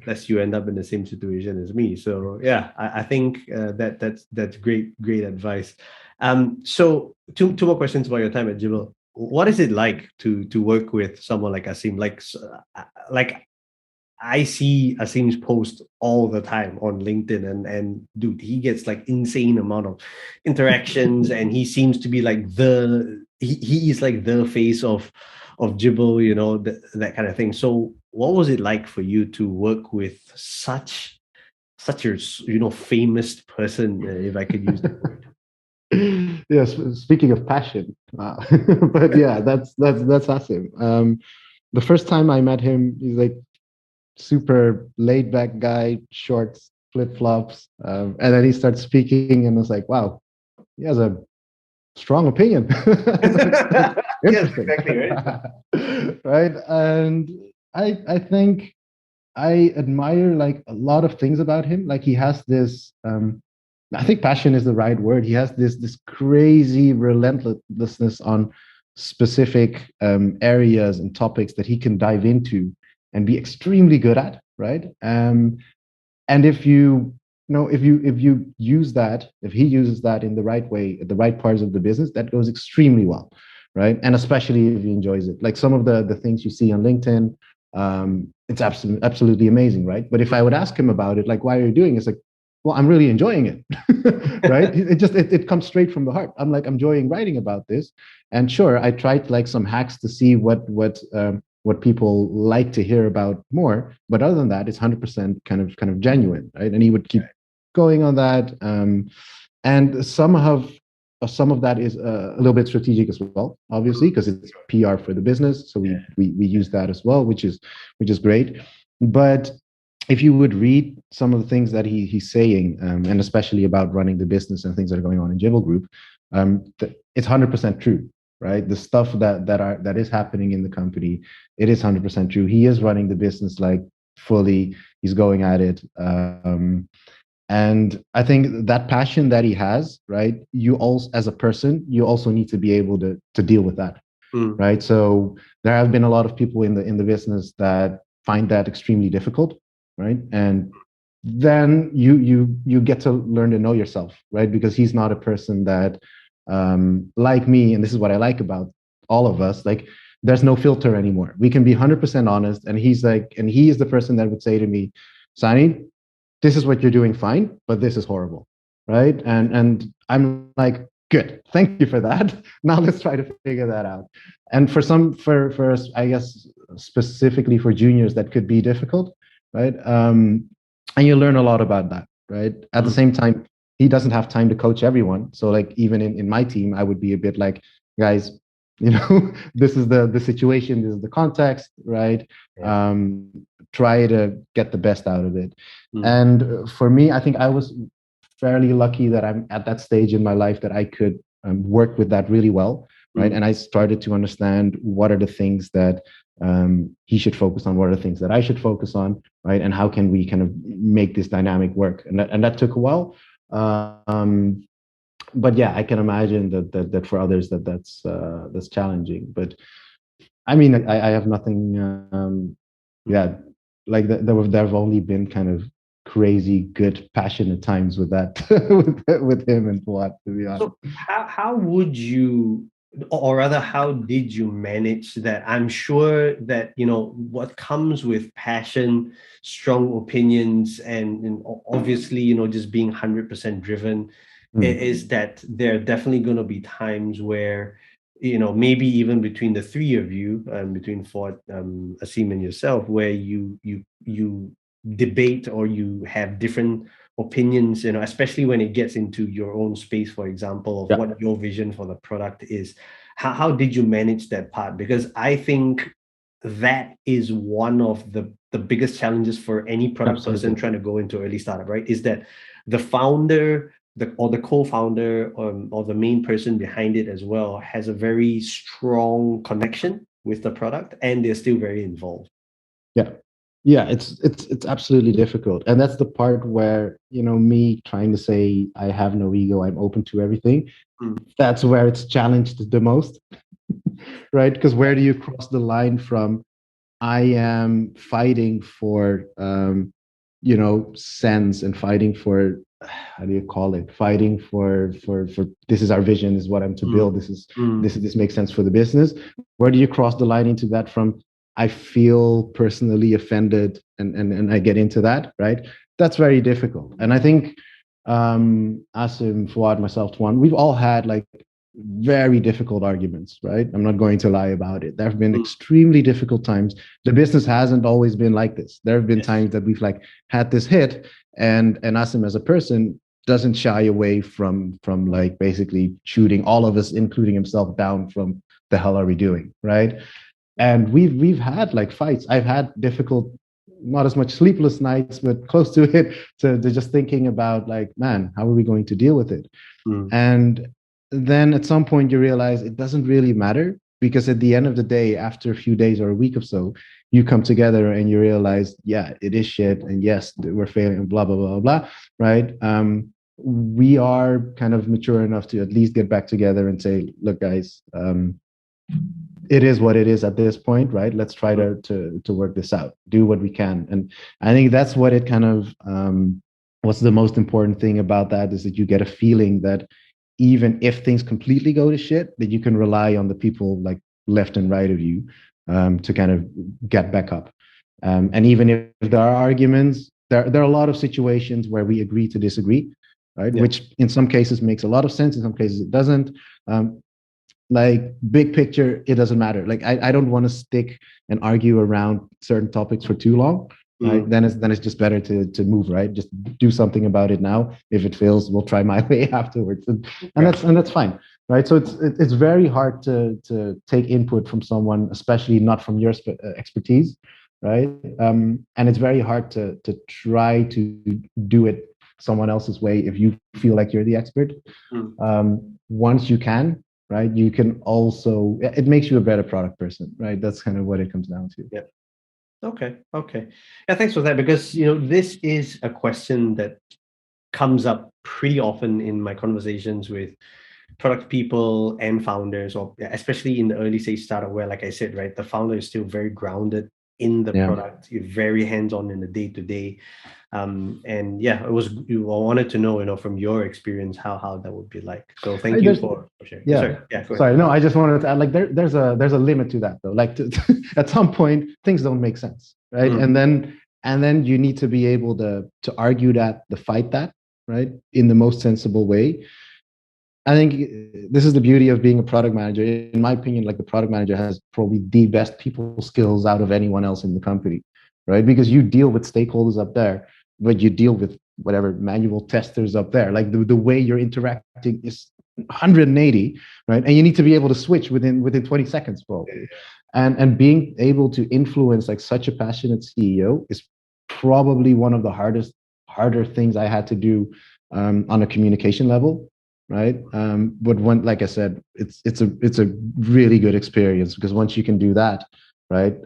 lest you end up in the same situation as me. So yeah, I think that's great advice. So two more questions about your time at Jibble. What is it like to work with someone like Asim? Like I see Asim's post all the time on LinkedIn, and dude, he gets like insane amount of interactions, and he seems to be like he is like the face of Jibble, that kind of thing. So, what was it like for you to work with such a famous person, if I could use the word? Yes, speaking of passion, but yeah, that's awesome. The first time I met him, he's like super laid back guy, shorts, flip flops, and then he starts speaking, and I was like, wow, he has a strong opinion. That's Yes, interesting, exactly, right? right? And I think I admire like a lot of things about him. Like he has this. I think passion is the right word. He has this crazy relentlessness on specific areas and topics that he can dive into and be extremely good at, right? And if you use that, if he uses that in the right way at the right parts of the business, that goes extremely well, right? And especially if he enjoys it, like some of the things you see on LinkedIn, it's absolutely amazing, right? But if I would ask him about it, like, why are you doing it? It's like, well, I'm really enjoying it. Right? It comes straight from the heart. I'm like, I'm enjoying writing about this. And sure, I tried like some hacks to see what people like to hear about more. But other than that, it's 100% kind of genuine, right? And he would keep going on that. And some of that is a little bit strategic as well, obviously, because it's PR for the business. So we use that as well, which is great. But if you would read some of the things that he's saying, and especially about running the business and things that are going on in Jibble Group, it's 100% true, right? The stuff that is happening in the company, it is 100% true. He is running the business like fully. He's going at it. And I think that passion that he has, right? You also, as a person, you also need to be able to deal with that, right? So there have been a lot of people in the business that find that extremely difficult, right? And then you get to learn to know yourself, right? Because he's not a person that, like me, and this is what I like about all of us, like there's no filter anymore. We can be 100% honest, and he is the person that would say to me, Sani, this is what you're doing fine, but this is horrible, right? And I'm like, good, thank you for that. Now let's try to figure that out. And for I guess specifically for juniors, that could be difficult, right? And you learn a lot about that, right? At the same time, he doesn't have time to coach everyone. So like even in my team, I would be a bit like, guys, this is the situation, this is the context, right? Yeah. Try to get the best out of it. And for me, I think I was fairly lucky that I'm at that stage in my life that I could work with that really well, right? And I started to understand what are the things that he should focus on, what are the things that I should focus on, right? And how can we kind of make this dynamic work? And that took a while. But yeah, I can imagine that for others that's challenging. But I mean, I have nothing. Yeah, like there have only been kind of crazy good passionate times with that with him and Fuad, to be honest. So how would you, or rather, how did you manage that? I'm sure that what comes with passion, strong opinions, and obviously just being 100% driven is that there are definitely going to be times where maybe even between the three of you, between Ford, Asim, and yourself, where you debate or you have different opinions, especially when it gets into your own space, for example, of Yeah, what your vision for the product is. How did you manage that part? Because I think that is one of the biggest challenges for any product person absolutely. trying to go into early startup, right? Is that the founder, or the co-founder, or the main person behind it as well has a very strong connection with the product, and they're still very involved. Yeah. Yeah, it's absolutely difficult. And that's the part where, me trying to say I have no ego, I'm open to everything. Mm. That's where it's challenged the most, right? Because where do you cross the line from I am fighting for sense and fighting for how do you call it? Fighting for this is our vision, this is what I'm to Mm. build, this is Mm. this makes sense for the business. Where do you cross the line into that from I feel personally offended and I get into that, right? That's very difficult. And I think Asim, Fuad, myself, Tuan, we've all had like very difficult arguments, right? I'm not going to lie about it. There have been Mm. extremely difficult times. The business hasn't always been like this. There have been Yes. times that we've like had this hit, and Asim as a person doesn't shy away from like basically shooting all of us, including himself, down from the hell are we doing, right? And we've had like fights. I've had difficult, not as much sleepless nights, but close to it, to just thinking about like, man, how are we going to deal with it? Mm. And then at some point you realize it doesn't really matter, because at the end of the day, after a few days or a week or so, you come together and you realize, yeah, it is shit, and yes, we're failing, and blah blah blah blah, right? We are kind of mature enough to at least get back together and say, look, guys, it is what it is at this point, right? Let's try Mm. to work this out, do what we can. And I think that's what it kind of what's the most important thing about that is that you get a feeling that even if things completely go to shit, that you can rely on the people like left and right of you to kind of get back up. And even if there are arguments, there are a lot of situations where we agree to disagree, right? Yeah. Which in some cases makes a lot of sense, in some cases it doesn't. Like big picture, it doesn't matter. Like I don't want to stick and argue around certain topics for too long, right? Mm. Then it's just better to move, right? Just do something about it now. If it fails, we'll try my way afterwards, and Yeah. that's fine, right? So it's very hard to take input from someone, especially not from your expertise, right? And it's very hard to try to do it someone else's way if you feel like you're the expert. Mm. Once you can, right, you can also, it makes you a better product person, right? That's kind of what it comes down to. Yeah. Okay. Okay. Yeah. Thanks for that, because this is a question that comes up pretty often in my conversations with product people and founders, or yeah, especially in the early stage startup, where, like I said, right, the founder is still very grounded in the Yeah. product, you're very hands-on in the day-to-day. And yeah, I wanted to know, from your experience, how that would be like. So thank you There's, for sharing. yeah. Sorry. Yeah, go ahead. Sorry. No, I just wanted to add, like, there's a limit to that though. Like, at some point, things don't make sense, right? Mm. And then you need to be able to argue that, to fight that, right, in the most sensible way. I think this is the beauty of being a product manager. In my opinion, like the product manager has probably the best people skills out of anyone else in the company, right? Because you deal with stakeholders up there, but you deal with whatever manual testers up there. Like the way you're interacting is 180, right? And you need to be able to switch within 20 seconds, probably. And being able to influence like such a passionate CEO is probably one of the harder things I had to do on a communication level, right? But when, like I said, it's a really good experience, because once you can do that, right,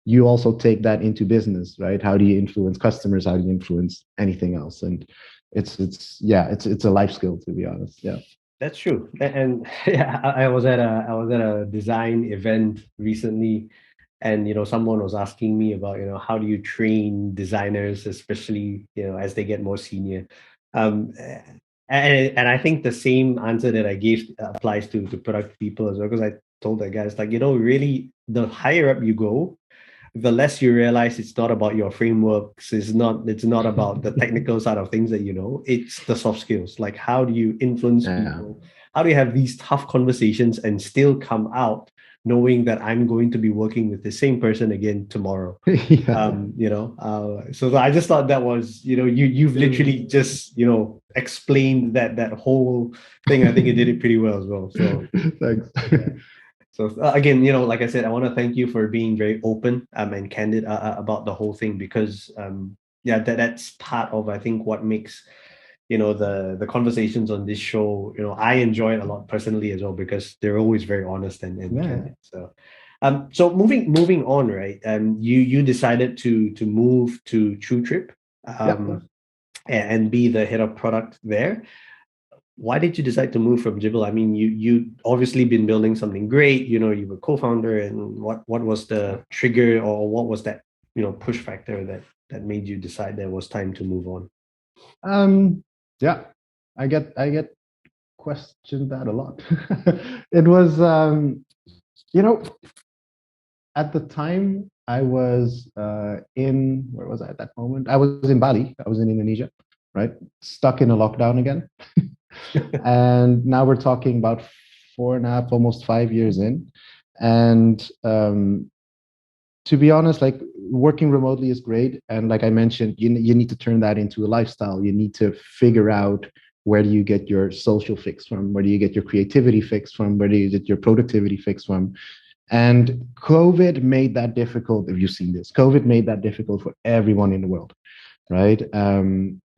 you also take that into business, right? How do you influence customers? How do you influence anything else? And it's a life skill, to be honest. Yeah. That's true. And yeah, I was at a design event recently, and someone was asking me about how do you train designers, especially as they get more senior. Um and I think the same answer that I gave applies to product people as well, because I told the guys, like, really, the higher up you go, the less you realize it's not about your frameworks, it's not about the technical side of things, it's the soft skills. Like, how do you influence Yeah. people, how do you have these tough conversations and still come out knowing that I'm going to be working with the same person again tomorrow. Yeah. So I just thought that was, you've literally just explained that whole thing. I think you did it pretty well as well. So Thanks. yeah. So again, like I said, I want to thank you for being very open and candid about the whole thing, because yeah, that's part of, I think, what makes the conversations on this show. I enjoy it a lot personally as well, because they're always very honest and Yeah. candid. So So moving on, right? You decided to move to TruTrip, Yeah. and be the head of product there. Why did you decide to move from Jibble? I mean, you obviously been building something great. You know, you were co-founder, and what was the trigger, or what was that push factor that made you decide there was time to move on? Yeah, I get questioned that a lot. It was you know at the time I was in where was I at that moment? I was in Bali. I was in Indonesia, right? Stuck in a lockdown again. And now we're talking about 4.5, almost 5 years in. And to be honest, like working remotely is great. And like I mentioned, you need to turn that into a lifestyle. You need to figure out where do you get your social fix from? Where do you get your creativity fix from? Where do you get your productivity fix from? And COVID made that difficult. If you've seen this, COVID made that difficult for everyone in the world, right?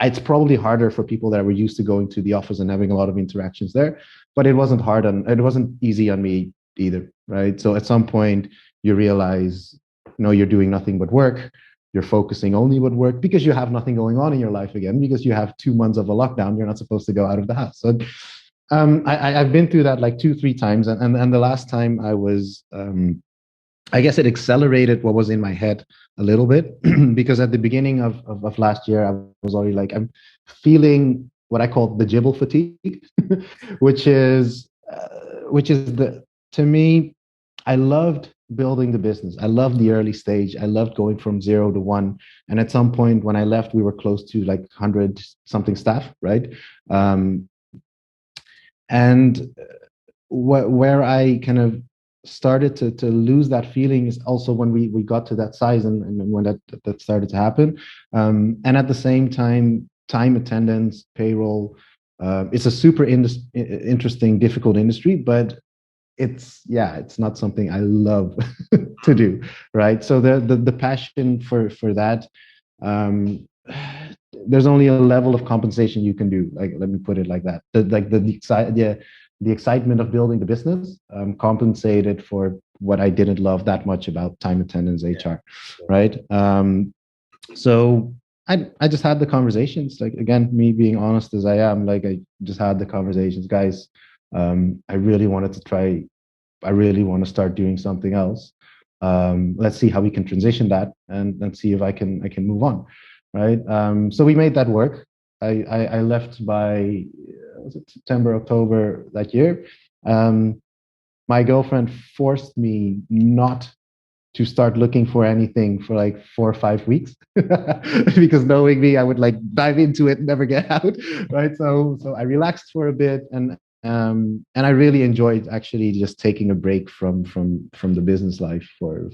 It's probably harder for people that were used to going to the office and having a lot of interactions there, but it wasn't easy on me either, right? So at some point you realize, no, you're doing nothing but work. You're focusing only with work because you have nothing going on in your life again, because you have 2 months of a lockdown. You're not supposed to go out of the house. So I've been through that like 2, 3 times, and the last time I was, I guess it accelerated what was in my head a little bit because at the beginning of last year, I was already like, I'm feeling what I call the Jibble fatigue, which is the to me, I loved building the business. I loved the early stage. I loved going from 0 to 1. And at some point when I left, we were close to like 100 something staff, right? Um, and where I kind of started to lose that feeling is also when we got to that size, and when that started to happen. And at the same time, time attendance, payroll, it's a super interesting, difficult industry, but it's not something I love to do, right? So the passion for that, um, there's only a level of compensation you can do. Like, let me put it like that. The excitement of building the business compensated for what I didn't love that much about time attendance HR, right? So I just had the conversations. Like, again, me being honest as I am, like I just had the conversations, guys. I really wanted to try. I really want to start doing something else. Let's see how we can transition that, and let's see if I can move on, right? So we made that work. I left by was it September, October that year. Um, my girlfriend forced me not to start looking for anything for like 4 or 5 weeks because knowing me, I would like dive into it and never get out, right? So I relaxed for a bit, and I really enjoyed actually just taking a break from the business life for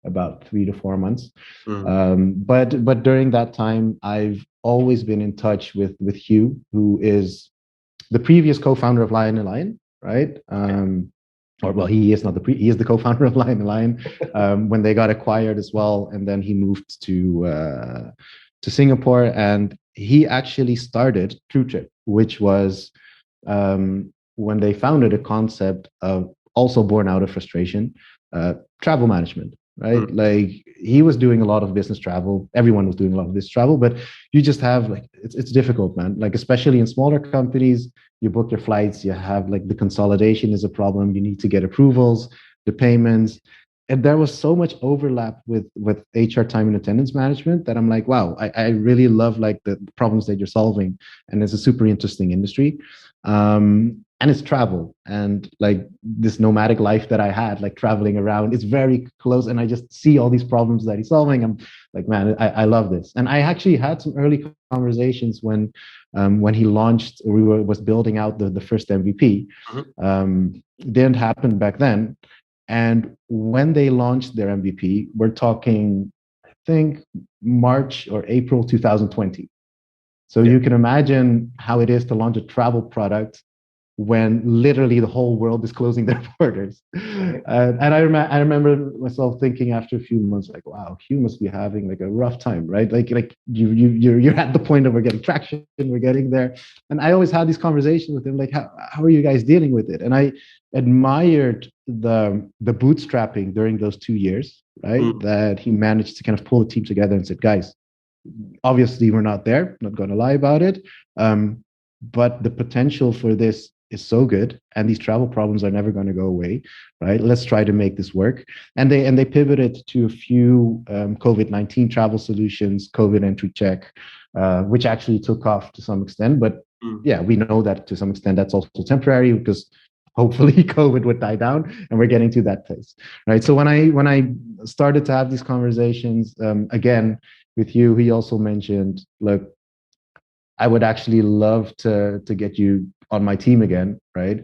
about 3 to 4 months. Mm. But during that time, I've always been in touch with Hugh, who is the previous co-founder of Lion and Lion, right? Or well, he is not he is the co-founder of Lion and Lion when they got acquired as well, and then he moved to Singapore, and he actually started TruTrip, which was when they founded a concept of also born out of frustration, travel management, right? Mm. Like he was doing a lot of business travel. Everyone was doing a lot of business travel, but you just have like it's difficult, man. Like especially in smaller companies, you book your flights, you have like the consolidation is a problem. You need to get approvals, the payments. And there was so much overlap with HR time and attendance management that I'm like, wow, I really love like the problems that you're solving. And it's a super interesting industry. And it's travel and like this nomadic life that I had, like traveling around, it's very close. And I just see all these problems that he's solving. I'm like, man, I love this. And I actually had some early conversations when he launched, or was building out the first MVP. Didn't happen back then. And when they launched their MVP, we're talking, I think, March or April 2020. So Yeah. you can imagine how it is to launch a travel product when literally the whole world is closing their borders. And I remember myself thinking after a few months, like, wow, Hugh must be having like a rough time, right? Like you're at the point of we're getting traction, we're getting there. And I always had these conversations with him, like, how are you guys dealing with it? And I admired the bootstrapping during those 2 years, right? That he managed to kind of pull the team together and said, guys, obviously we're not there, not going to lie about it, but the potential for this is so good, and these travel problems are never going to go away, right? Let's try to make this work. And they pivoted to a few COVID-19 travel solutions, COVID entry check, which actually took off to some extent. But yeah, we know that to some extent that's also temporary, because hopefully COVID would die down, and we're getting to that place, right? So when I started to have these conversations again with you, he also mentioned, look, I would actually love to get you on my team again, right?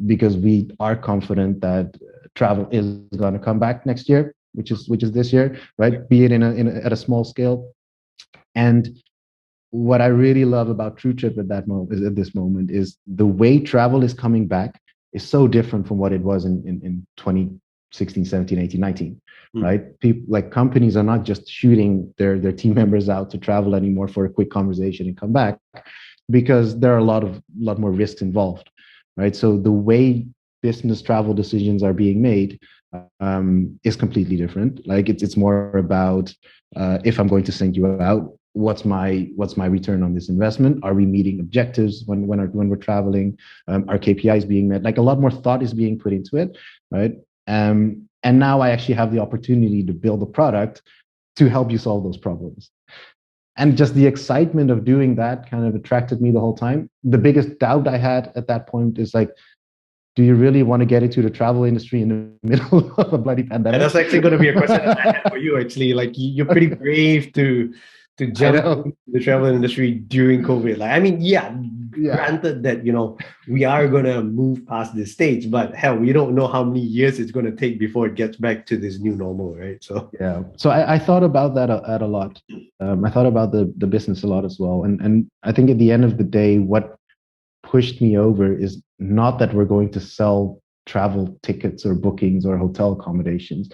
Because we are confident that travel is going to come back next year, which is this year, right? Be it at a small scale. And what I really love about TruTrip at this moment is the way travel is coming back is so different from what it was in 2016, 17, 18, 19, right? People, like, companies are not just shooting their team members out to travel anymore for a quick conversation and come back, because there are a lot more risks involved, right? So the way business travel decisions are being made is completely different. Like, it's more about if I'm going to send you out, what's my return on this investment? Are we meeting objectives when we're traveling? Are KPIs being met? Like, a lot more thought is being put into it, right? And now I actually have the opportunity to build a product to help you solve those problems. And just the excitement of doing that kind of attracted me the whole time. The biggest doubt I had at that point is, like, do you really want to get into the travel industry in the middle of a bloody pandemic? And that's actually going to be a question that I had for you, actually. Like, you're pretty brave to jump into the travel industry during COVID. Like, I mean, yeah, granted that, we are going to move past this stage, but hell, we don't know how many years it's going to take before it gets back to this new normal, right? So yeah, so I thought about that a lot. I thought about the business a lot as well, and I think at the end of the day, what pushed me over is not that we're going to sell travel tickets or bookings or hotel accommodations.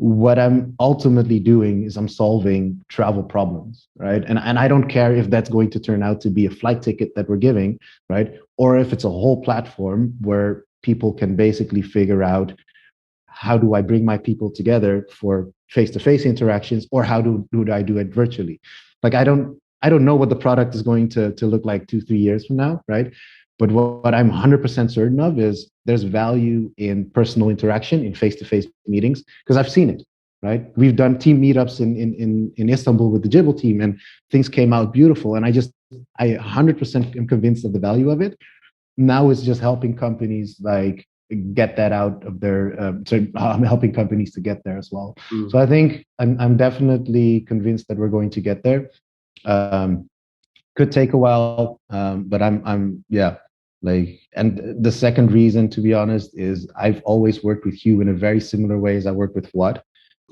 What I'm ultimately doing is I'm solving travel problems, right? And I don't care if that's going to turn out to be a flight ticket that we're giving, right? Or if it's a whole platform where people can basically figure out, how do I bring my people together for face-to-face interactions, or how do I do it virtually? Like, I don't know what the product is going to look like 2-3 years from now, right? But what I'm 100% certain of is there's value in personal interaction, in face-to-face meetings, because I've seen it, right? We've done team meetups in Istanbul with the Jibble team, and things came out beautiful. And I 100% am convinced of the value of it. Now it's just helping companies like get that out of their. I'm helping companies to get there as well. So I think I'm definitely convinced that we're going to get there. Could take a while, but I'm yeah. Like, and the second reason, to be honest, is I've always worked with Hugh in a very similar way as I work with Fuad.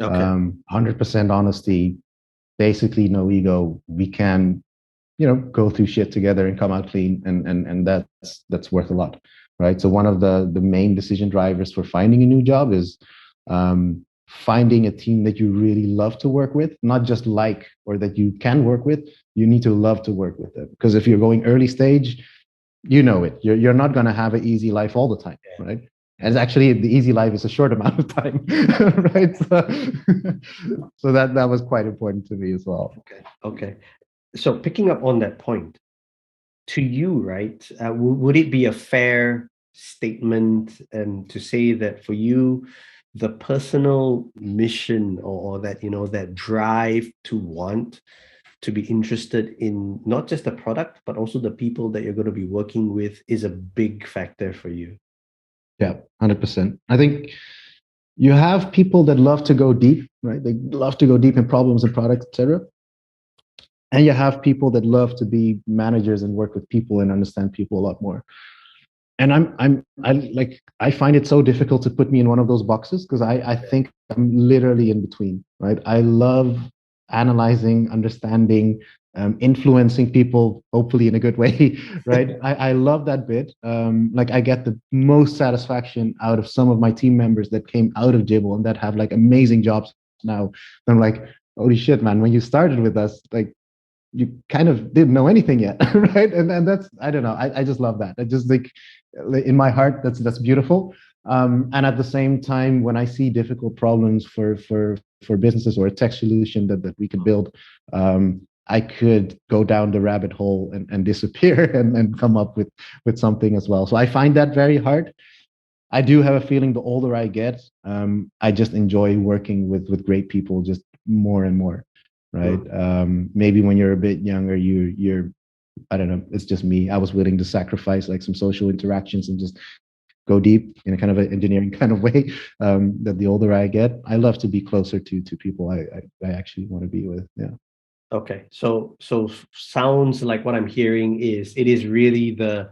okay. 100% honesty, basically no ego. We can, go through shit together and come out clean, and that's worth a lot, right? So one of the main decision drivers for finding a new job is finding a team that you really love to work with, not just like, or that you can work with. You need to love to work with them, because if you're going early stage, you're not going to have an easy life all the time, right? And actually, the easy life is a short amount of time, right? So that was quite important to me as well. Okay. So picking up on that point, to you, right? Would it be a fair statement and to say that for you, the personal mission, or that that drive to want to be interested in not just the product but also the people that you're going to be working with, is a big factor for you? Yeah, 100%. I think you have people that love to go deep, right? They love to go deep in problems and products, etc. And you have people that love to be managers and work with people and understand people a lot more. And I find it so difficult to put me in one of those boxes, because I think I'm literally in between, right? I love analyzing, understanding, influencing people, hopefully in a good way, right? I love that bit. Like I get the most satisfaction out of some of my team members that came out of Jibble and that have like amazing jobs now. I'm like, holy shit, man! When you started with us, like you kind of didn't know anything yet, right? And that's, I don't know. I just love that. I just think in my heart that's beautiful. And at the same time, when I see difficult problems for businesses or a tech solution that we could build, I could go down the rabbit hole and disappear and come up with something as well. So I find that very hard. I do have a feeling the older I get, I just enjoy working with great people just more and more, right? Maybe when you're a bit younger, you're I don't know, it's just me. I was willing to sacrifice like some social interactions and just go deep in a kind of an engineering kind of way. That the older I get, I love to be closer to people I actually want to be with. Yeah. Okay, so sounds like what I'm hearing is it is really the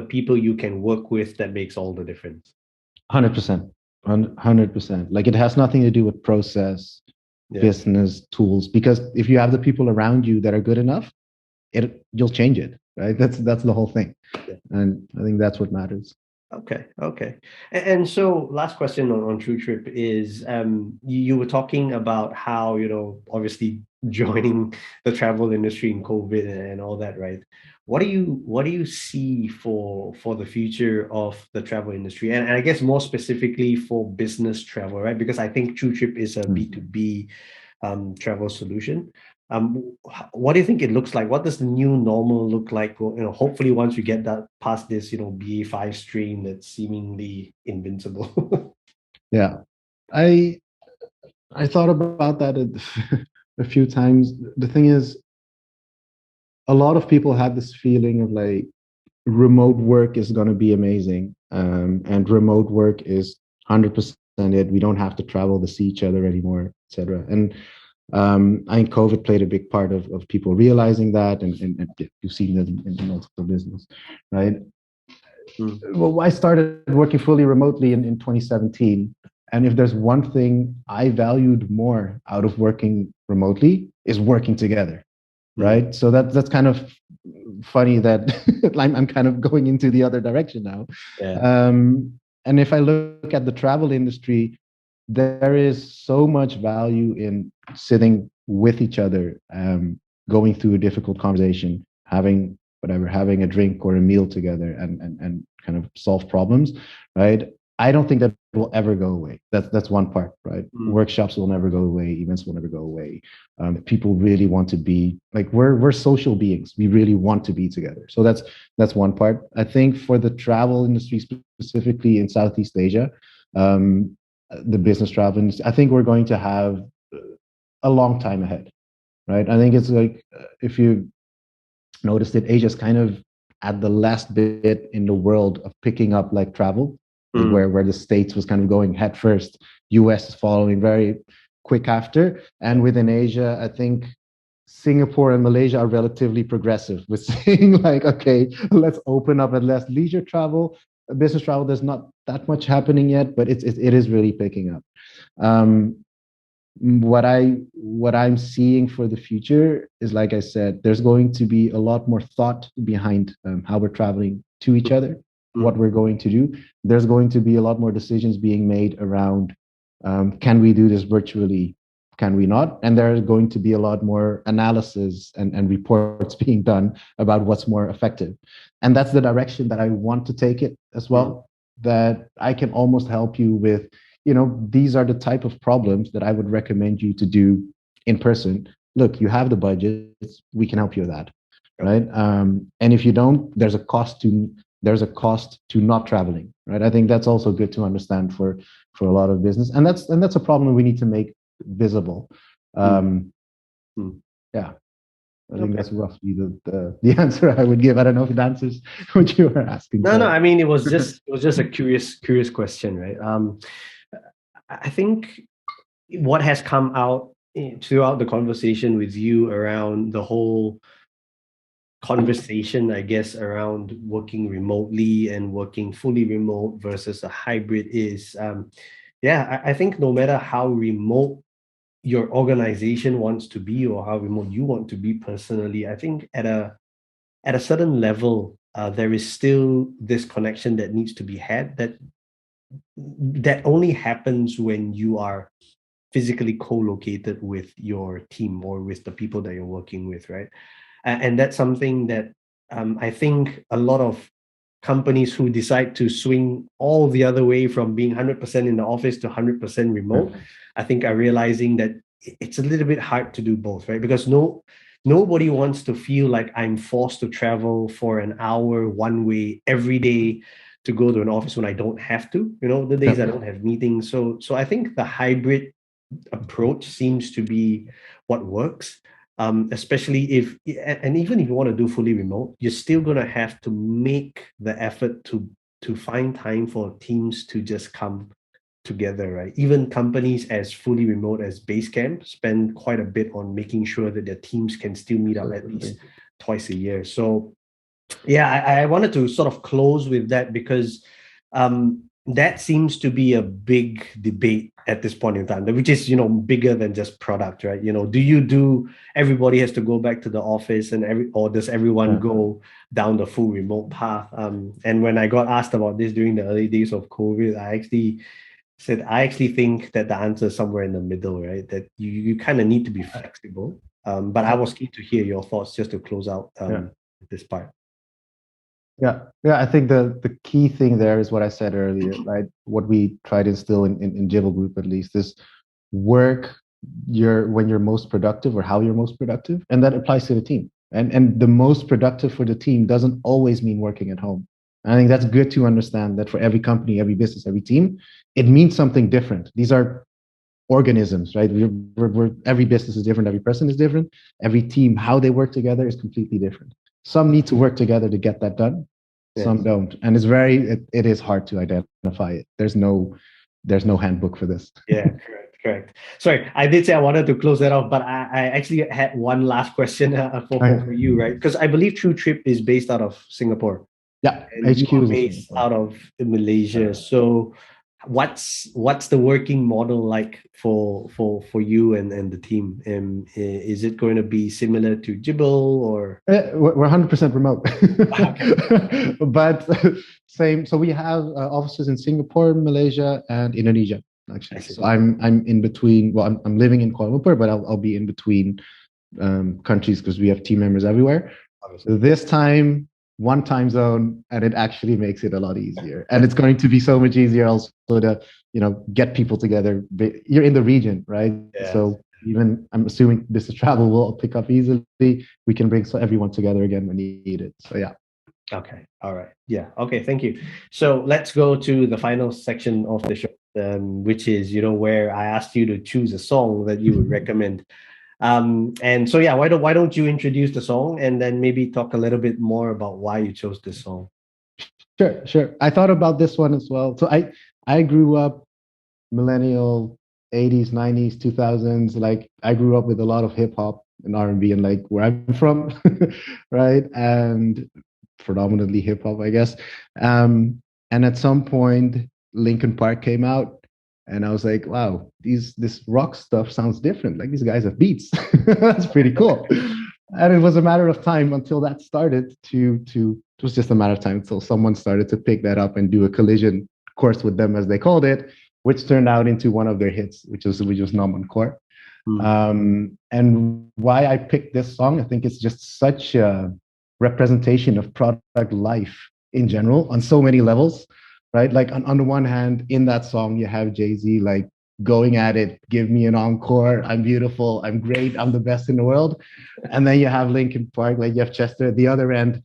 people you can work with that makes all the difference. 100%. 100%. Like it has nothing to do with process, Yeah. business tools, because if you have the people around you that are good enough, you'll change it, right? That's the whole thing. Yeah. And I think that's what matters. Okay, okay. And so last question on TruTrip is you were talking about how, obviously joining the travel industry in COVID and all that, right? What do you see for the future of the travel industry? And I guess more specifically for business travel, right? Because I think TruTrip is a B2B travel solution. What do you think it looks like? What does the new normal look like? Hopefully once we get that past this, BA5 strain that's seemingly invincible. Yeah. I I thought about that a few times. The thing is, a lot of people had this feeling of like remote work is going to be amazing, and remote work is 100% it. We don't have to travel to see each other anymore, etc. And I think COVID played a big part of people realizing that, and you've seen it in multiple business, right? Well, I started working fully remotely in 2017. And if there's one thing I valued more out of working remotely is working together, right? So that's kind of funny that I'm kind of going into the other direction now. Yeah. And if I look at the travel industry, there is so much value in sitting with each other, going through a difficult conversation, having whatever, having a drink or a meal together, and kind of solve problems, right? I don't think that will ever go away. That's one part, right? Workshops will never go away. Events will never go away. People really want to be like we're social beings. We really want to be together. So that's one part. I think for the travel industry specifically in Southeast Asia, the business travel industry, I think we're going to have a long time ahead, right? I think it's like if you noticed it, Asia's kind of at the last bit in the world of picking up like travel, like where the States was kind of going head first. US is following very quick after. And within Asia, I think Singapore and Malaysia are relatively progressive with saying like, okay, let's open up at less leisure travel, business travel. There's not that much happening yet, but it is really picking up. What I'm seeing for the future is, like I said, there's going to be a lot more thought behind how we're traveling to each other, what we're going to do. There's going to be a lot more decisions being made around can we do this virtually, can we not? And there's going to be a lot more analysis and reports being done about what's more effective. And that's the direction that I want to take it as well, that I can almost help you with, these are the type of problems that I would recommend you to do in person. Look, you have the budgets, we can help you with that, right? And if you don't, there's a cost to not traveling, right? I think that's also good to understand for a lot of business, and that's a problem we need to make visible. Yeah. I think that's roughly the answer I would give. I don't know if it answers what you were asking. No, I mean it was just a curious question, right? I think what has come out throughout the conversation with you around the whole conversation, I guess, around working remotely and working fully remote versus a hybrid is, I think no matter how remote your organization wants to be or how remote you want to be personally, I think at a certain level, there is still this connection that needs to be had that only happens when you are physically co-located with your team or with the people that you're working with, right? And that's something that I think a lot of companies who decide to swing all the other way from being 100% in the office to 100% remote, I think are realizing that it's a little bit hard to do both, right? Because nobody wants to feel like I'm forced to travel for an hour one way every day to go to an office when I don't have to, the days I don't have meetings. So I think the hybrid approach seems to be what works. Especially if, and even if you want to do fully remote, you're still going to have to make the effort to find time for teams to just come together, right? Even companies as fully remote as Basecamp spend quite a bit on making sure that their teams can still meet up at least twice a year. So yeah, I wanted to sort of close with that because that seems to be a big debate at this point in time, which is, bigger than just product, right? Do everybody has to go back to the office or does everyone go down the full remote path? And when I got asked about this during the early days of COVID, I actually think that the answer is somewhere in the middle, right? That you kind of need to be flexible. But I was keen to hear your thoughts just to close out this part. Yeah. I think the key thing there is what I said earlier, right? What we try to instill in Jibble Group, at least, is work when you're most productive or how you're most productive, and that applies to the team. And the most productive for the team doesn't always mean working at home. I think that's good to understand that for every company, every business, every team, it means something different. These are organisms, right? Every business is different, every person is different, every team, how they work together is completely different. Some need to work together to get that done. Yes. Some don't, and it is hard to identify it. There's no handbook for this. Yeah, correct. Sorry, I did say I wanted to close that off, but I actually had one last question for you, right? Because I believe TruTrip is based out of Singapore. Yeah, and HQ is based out of Malaysia. So what's the working model like for you and the team? Is it going to be similar to Jibble or? We're 100% remote, but same. So we have offices in Singapore, Malaysia, and Indonesia. Actually, so I'm in between. Well, I'm living in Kuala Lumpur, but I'll be in between countries because we have team members everywhere. Obviously. This time, one time zone, and it actually makes it a lot easier. And it's going to be so much easier also to get people together. You're in the region, right? Yeah. So even I'm assuming business travel will pick up easily. We can bring everyone together again when needed. So yeah. Okay. All right. Yeah. Okay. Thank you. So let's go to the final section of the show, which is, where I asked you to choose a song that you would recommend. And so, yeah, why don't you introduce the song and then maybe talk a little bit more about why you chose this song? Sure. I thought about this one as well. So I grew up millennial 80s, 90s, 2000s. Like I grew up with a lot of hip hop and R&B and like where I'm from, right? And predominantly hip hop, I guess. And at some point, Linkin Park came out, and I was like, "Wow, this rock stuff sounds different. Like these guys have beats. That's pretty cool." And it was a matter of time until that started it was just a matter of time until someone started to pick that up and do a collision course with them, as they called it, which turned out into one of their hits, which was Numb, Encore. And why I picked this song, I think it's just such a representation of product life in general on so many levels, right? Like on the one hand, in that song, you have Jay-Z like going at it, give me an encore, I'm beautiful, I'm great, I'm the best in the world. And then you have Linkin Park, like you have Chester at the other end,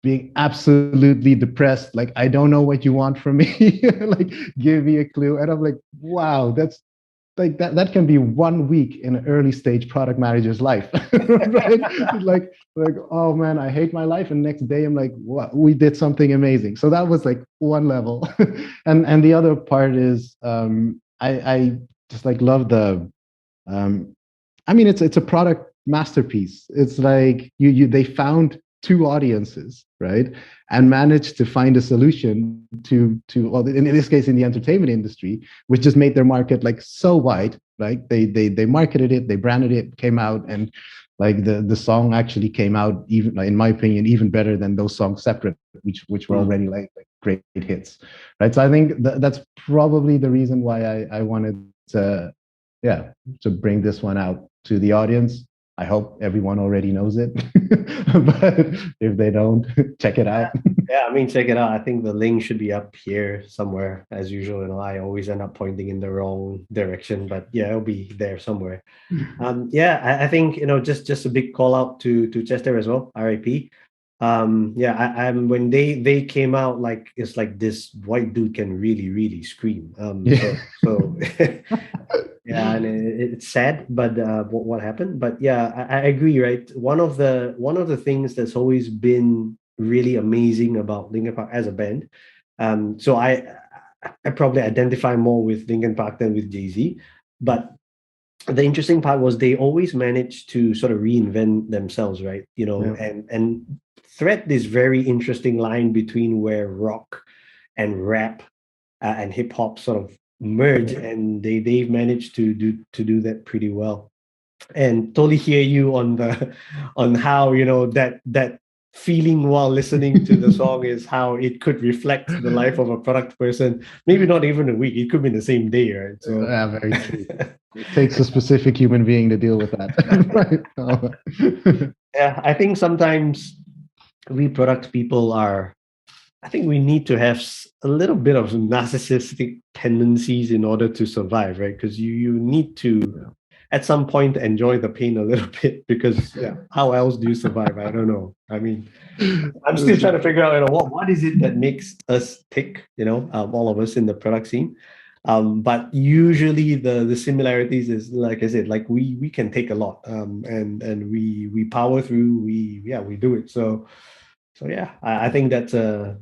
being absolutely depressed, like, I don't know what you want from me, like, give me a clue. And I'm like, wow, that's like that can be 1 week in an early stage product manager's life, right? like, oh man, I hate my life. And next day I'm like, wow, we did something amazing. So that was like one level. and the other part is, I just like love the, I mean, it's a product masterpiece. It's like they found two audiences, right? And managed to find a solution to well, in this case, in the entertainment industry, which just made their market like so wide. Like they marketed it, they branded it, came out, and like the song actually came out, even in my opinion, even better than those songs separate, which were already like great hits, right? So I think that's probably the reason why I wanted to, yeah, to bring this one out to the audience. I hope everyone already knows it, but if they don't, check it out. Yeah, I mean, check it out. I think the link should be up here somewhere, as usual. I always end up pointing in the wrong direction, but yeah, it'll be there somewhere. Yeah, I think just a big call out to Chester as well, RIP. Yeah, I'm when they came out, like it's like this white dude can really scream. Yeah. So yeah, and it's sad, but what happened? But yeah, I agree, right? One of the things that's always been really amazing about Linkin Park as a band. So I probably identify more with Linkin Park than with Jay-Z, but the interesting part was they always managed to sort of reinvent themselves, right? Yeah. And thread this very interesting line between where rock and rap and hip hop sort of merge, and they've managed to do that pretty well. And totally hear you on the on how that feeling while listening to the song is how it could reflect the life of a product person. Maybe not even a week; it could be in the same day, right? So Yeah, very true. It takes a specific human being to deal with that. Right. yeah, I think sometimes we product people are. I think we need to have a little bit of narcissistic tendencies in order to survive, right? Because you need to at some point enjoy the pain a little bit, because yeah, how else do you survive? I don't know. I mean, I'm still trying to figure out, what is it that makes us tick, all of us in the product scene. But usually the similarities is, like I said, like we can take a lot, and we power through. We do it. So yeah, I think that's a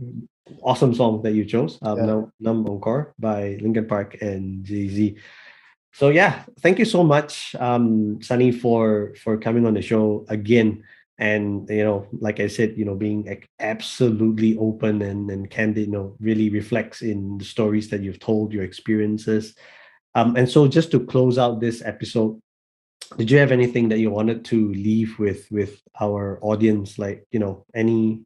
awesome song that you chose. Yeah. Numb, Encore by Linkin Park and Jay-Z. So yeah, thank you so much, Sunny, for coming on the show again. And like I said, being absolutely open and candid, really reflects in the stories that you've told, your experiences. And so just to close out this episode, did you have anything that you wanted to leave with our audience, like any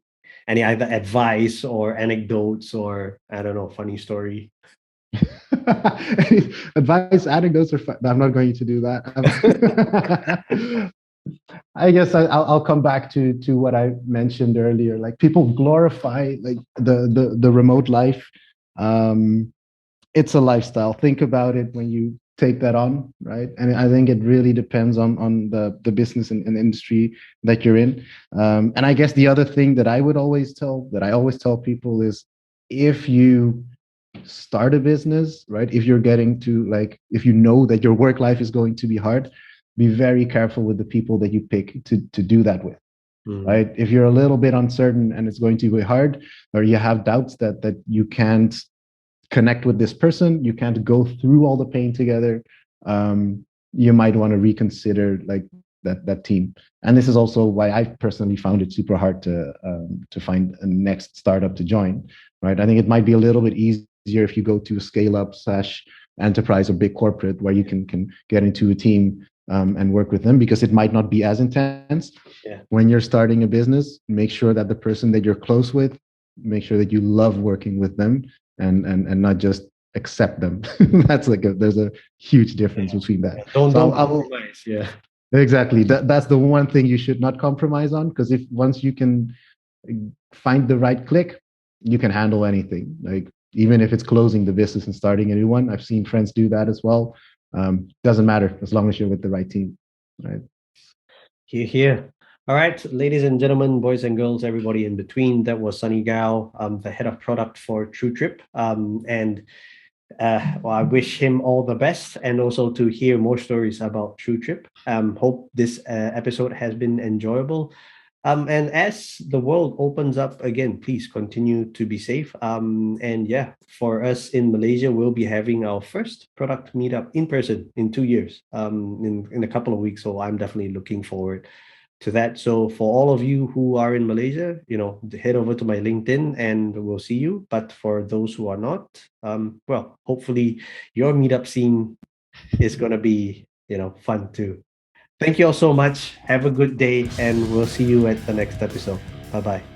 either advice or anecdotes, or I don't know, funny story? Advice, anecdotes are fun. I'm not going to do that. I guess I'll come back to what I mentioned earlier. Like, people glorify like the remote life. Um, it's a lifestyle. Think about it when you take that on, right? And I think it really depends on the business and industry that you're in. And I guess the other thing that I always tell people is, if you start a business, right? If you're getting to, like, if you know that your work life is going to be hard, be very careful with the people that you pick to do that with. Right? If you're a little bit uncertain and it's going to be hard, or you have doubts that you can't connect with this person, you can't go through all the pain together, you might want to reconsider like that team. And this is also why I personally found it super hard to find a next startup to join. Right? I think it might be a little bit easier if you go to a scale up / enterprise or big corporate, where you can get into a team and work with them, because it might not be as intense. Yeah. When you're starting a business, make sure that the person that you're close with, make sure that you love working with them, and not just accept them. That's like there's a huge difference between that. Yeah. Don't So compromise. Yeah. Exactly. That's the one thing you should not compromise on, because if once you can find the right click, you can handle anything. Like, even if it's closing the business and starting a new one, I've seen friends do that as well. Doesn't matter as long as you're with the right team, right? Here. All right, ladies and gentlemen, boys and girls, everybody in between. That was Sani Gouw, the head of product for TruTrip. And well, I wish him all the best, and also to hear more stories about TruTrip. Hope this episode has been enjoyable. And as the world opens up again, please continue to be safe. And yeah, for us in Malaysia, we'll be having our first product meetup in person in 2 years, in a couple of weeks. So I'm definitely looking forward to that. So for all of you who are in Malaysia, head over to my LinkedIn and we'll see you. But for those who are not, well, hopefully your meetup scene is going to be, fun too. Thank you all so much. Have a good day, and we'll see you at the next episode. Bye bye.